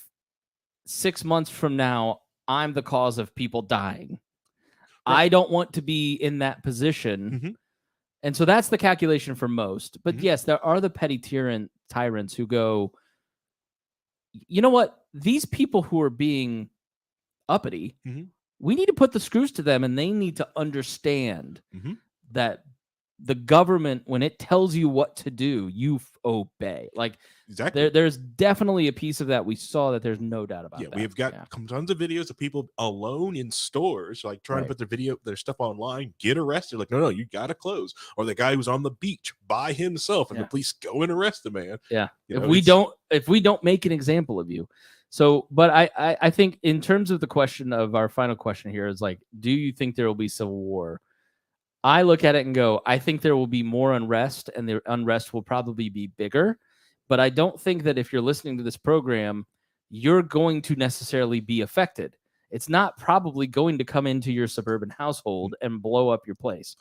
6 months from now, I'm the cause of people dying? I don't want to be in that position. And so that's the calculation for most. But yes, there are the petty tyrants who go, you know what? These people who are being uppity, we need to put the screws to them, and they need to understand that the government, when it tells you what to do, you obey. Like, there's definitely a piece of that. We saw that. There's no doubt about that.
We have got tons of videos of people alone in stores, like trying to put their stuff online, get arrested. Like, no, you got to close. Or the guy who's on the beach by himself, and the police go and arrest the man.
Yeah. If we don't make an example of you. So, but I think in terms of the question of our final question here is like, do you think there will be civil war? I look at it and go, I think there will be more unrest, and the unrest will probably be bigger. But I don't think that if you're listening to this program, you're going to necessarily be affected. It's not probably going to come into your suburban household and blow up your place.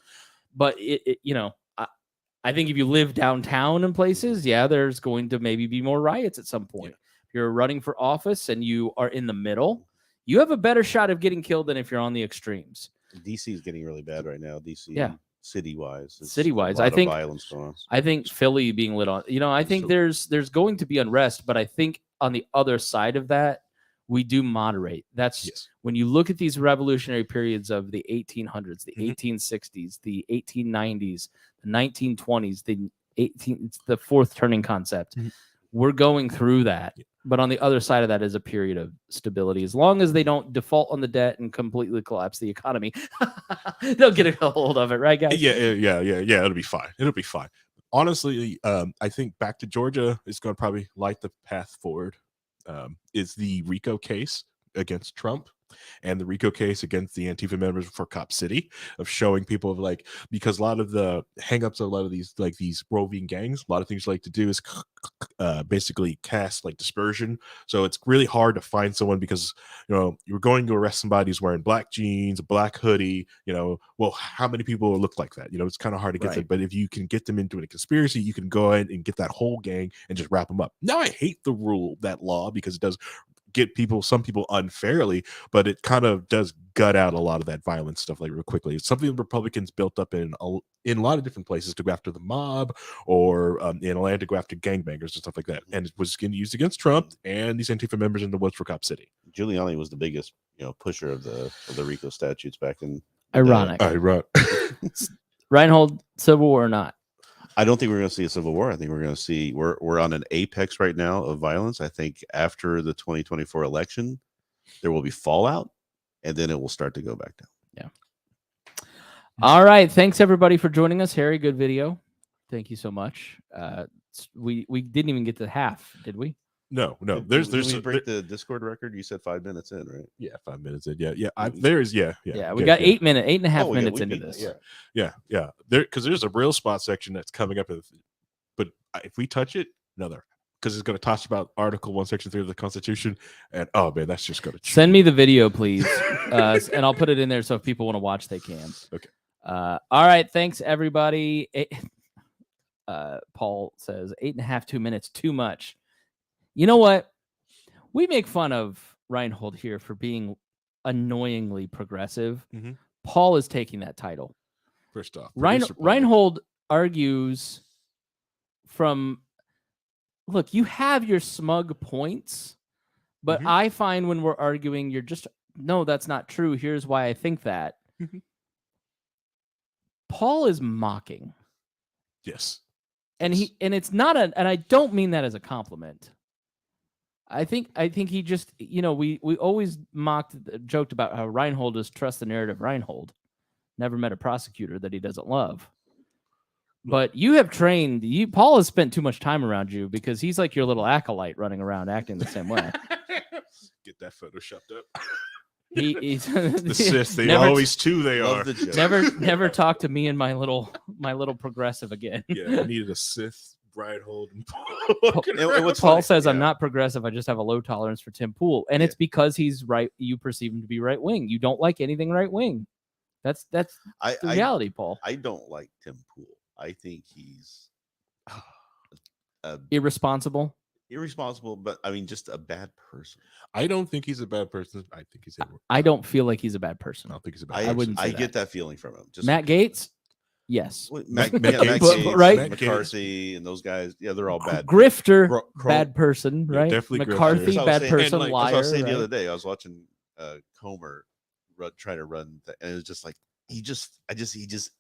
But I think if you live downtown in places, there's going to maybe be more riots at some point. If you're running for office and you are in the middle, you have a better shot of getting killed than if you're on the extremes.
DC is getting really bad right now. DC, city-wise,
I think
violence going on.
I think Philly being lit on. I think there's going to be unrest, but I think on the other side of that, we do moderate. That's when you look at these revolutionary periods of the 1800s, the 1860s, the 1890s, the 1920s, it's the fourth turning concept. We're going through that. But on the other side of that is a period of stability. As long as they don't default on the debt and completely collapse the economy, they'll get a hold of it, right, guys?
Yeah. It'll be fine. Honestly, I think back to Georgia is going to probably light the path forward. Is the RICO case. against Trump and the RICO case against the Antifa members for Cop City, of showing people of like, because a lot of the hangups of a lot of these like these roving gangs, a lot of things you like to do is basically cast like dispersion. So it's really hard to find someone because, you know, you're going to arrest somebody who's wearing black jeans, a black hoodie, you know, well, how many people look like that? You know, it's kind of hard to get them, but if you can get them into a conspiracy, you can go ahead and get that whole gang and just wrap them up. Now, I hate that law because it does get some people unfairly, but it kind of does gut out a lot of that violent stuff like real quickly. It's something the Republicans built up in a lot of different places to go after the mob, or in Atlanta to go after gangbangers and stuff like that. And it was getting used against Trump and these Antifa members in the woods for Cop City.
Giuliani was the biggest, you know, pusher of the RICO statutes back in.
Ironic. Rhinehold, Civil War or not?
I don't think we're going to see a civil war. I think we're going to see we're on an apex right now of violence. I think after the 2024 election, there will be fallout, and then it will start to go back down.
Yeah. All right. Thanks everybody for joining us. Harry, good video. Thank you so much. We didn't even get to half, did we?
No.
Did we break the Discord record? You said 5 minutes in, right?
Yeah, 5 minutes in. Yeah.
We got 8 and a half minutes into this.
Yeah. Because there's a real spot section that's coming up, but if we touch it, another, because it's going to talk about Article 1, Section 3 of the Constitution, and oh man, that's just going to
send me the video, please, and I'll put it in there so if people want to watch, they can.
Okay.
All right. Thanks everybody. Paul says 8.5, 2 minutes, too much. You know what? We make fun of Rhinehold here for being annoyingly progressive.
Mm-hmm.
Paul is taking that title.
First off,
Rhinehold argues from, look, you have your smug points, but I find when we're arguing, you're just, no, that's not true. Here's why I think that. Paul is mocking.
Yes.
And it's not and I don't mean that as a compliment. I think he just, you know, we always joked about how Rhinehold is trust the narrative. Rhinehold never met a prosecutor that he doesn't love. But you have trained, Paul has spent too much time around you because he's like your little acolyte running around acting the same way.
Get that photoshopped up.
He's
the sis, they always two they are.
Never talk to me and my little progressive again.
Yeah, I needed a Sith. Rhinehold and
Paul says, I'm not progressive. I just have a low tolerance for Tim Pool. And it's because he's right. You perceive him to be right wing. You don't like anything right wing. That's the reality, Paul.
I don't like Tim Pool. I think he's
irresponsible,
but I mean, just a bad person.
I don't think he's a bad person. I think he's.
I don't feel like he's a bad person.
I don't think he's a bad person.
I wouldn't.
I get that feeling from him. Just
Matt Gaetz. Yes.
Matt Gaetz,
right?
McCarthy and those guys. Yeah, they're all bad.
Grifter, bad person, right?
Definitely
McCarthy, bad person, liar.
I was saying the other day, I was watching Comer try to run, and it was just like he just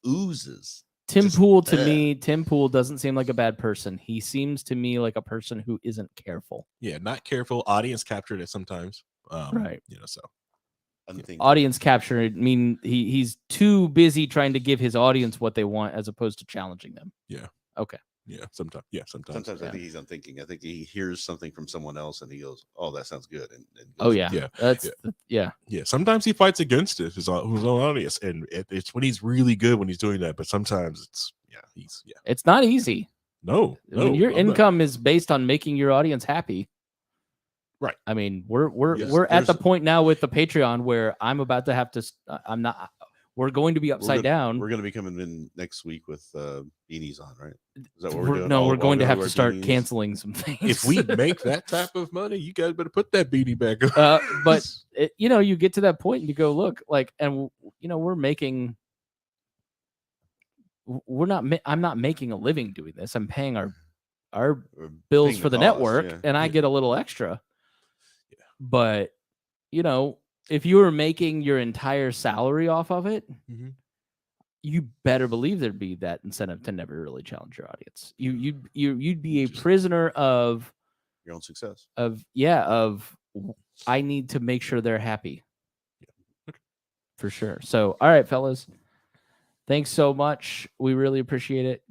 oozes.
Tim Pool to me, Tim Pool doesn't seem like a bad person. He seems to me like a person who isn't careful.
Yeah, not careful. Audience captured it sometimes.
Right.
You know, so.
Audience capture, I mean, he's too busy trying to give his audience what they want as opposed to challenging them.
Yeah.
Okay.
Yeah. Sometimes.
Sometimes I think he's unthinking. I think he hears something from someone else and he goes, "Oh, that sounds good." And
goes, yeah.
Sometimes he fights against his own audience, and it's when he's really good when he's doing that. But sometimes
it's not easy.
No.
When your income is based on making your audience happy.
Right.
I mean, we're at the point now with the Patreon where I'm about to have to. We're going to be upside down.
We're going to be coming in next week with beanies on, right? Is that what we're doing?
No, we're going to have to start canceling some things.
If we make that type of money, you guys better put that beanie back on.
But you get to that point and you go, look, like, and we're making. I'm not making a living doing this. I'm paying our bills for the network, and I get a little extra. But, if you were making your entire salary off of it, you better believe there'd be that incentive to never really challenge your audience. You'd be a prisoner of
your own success.
Of I need to make sure they're happy. For sure. So, all right, fellas. Thanks so much. We really appreciate it.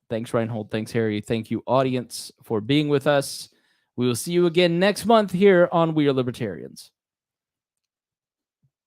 Thanks, Rhinehold. Thanks, Harry. Thank you, audience, for being with us. We will see you again next month here on We Are Libertarians.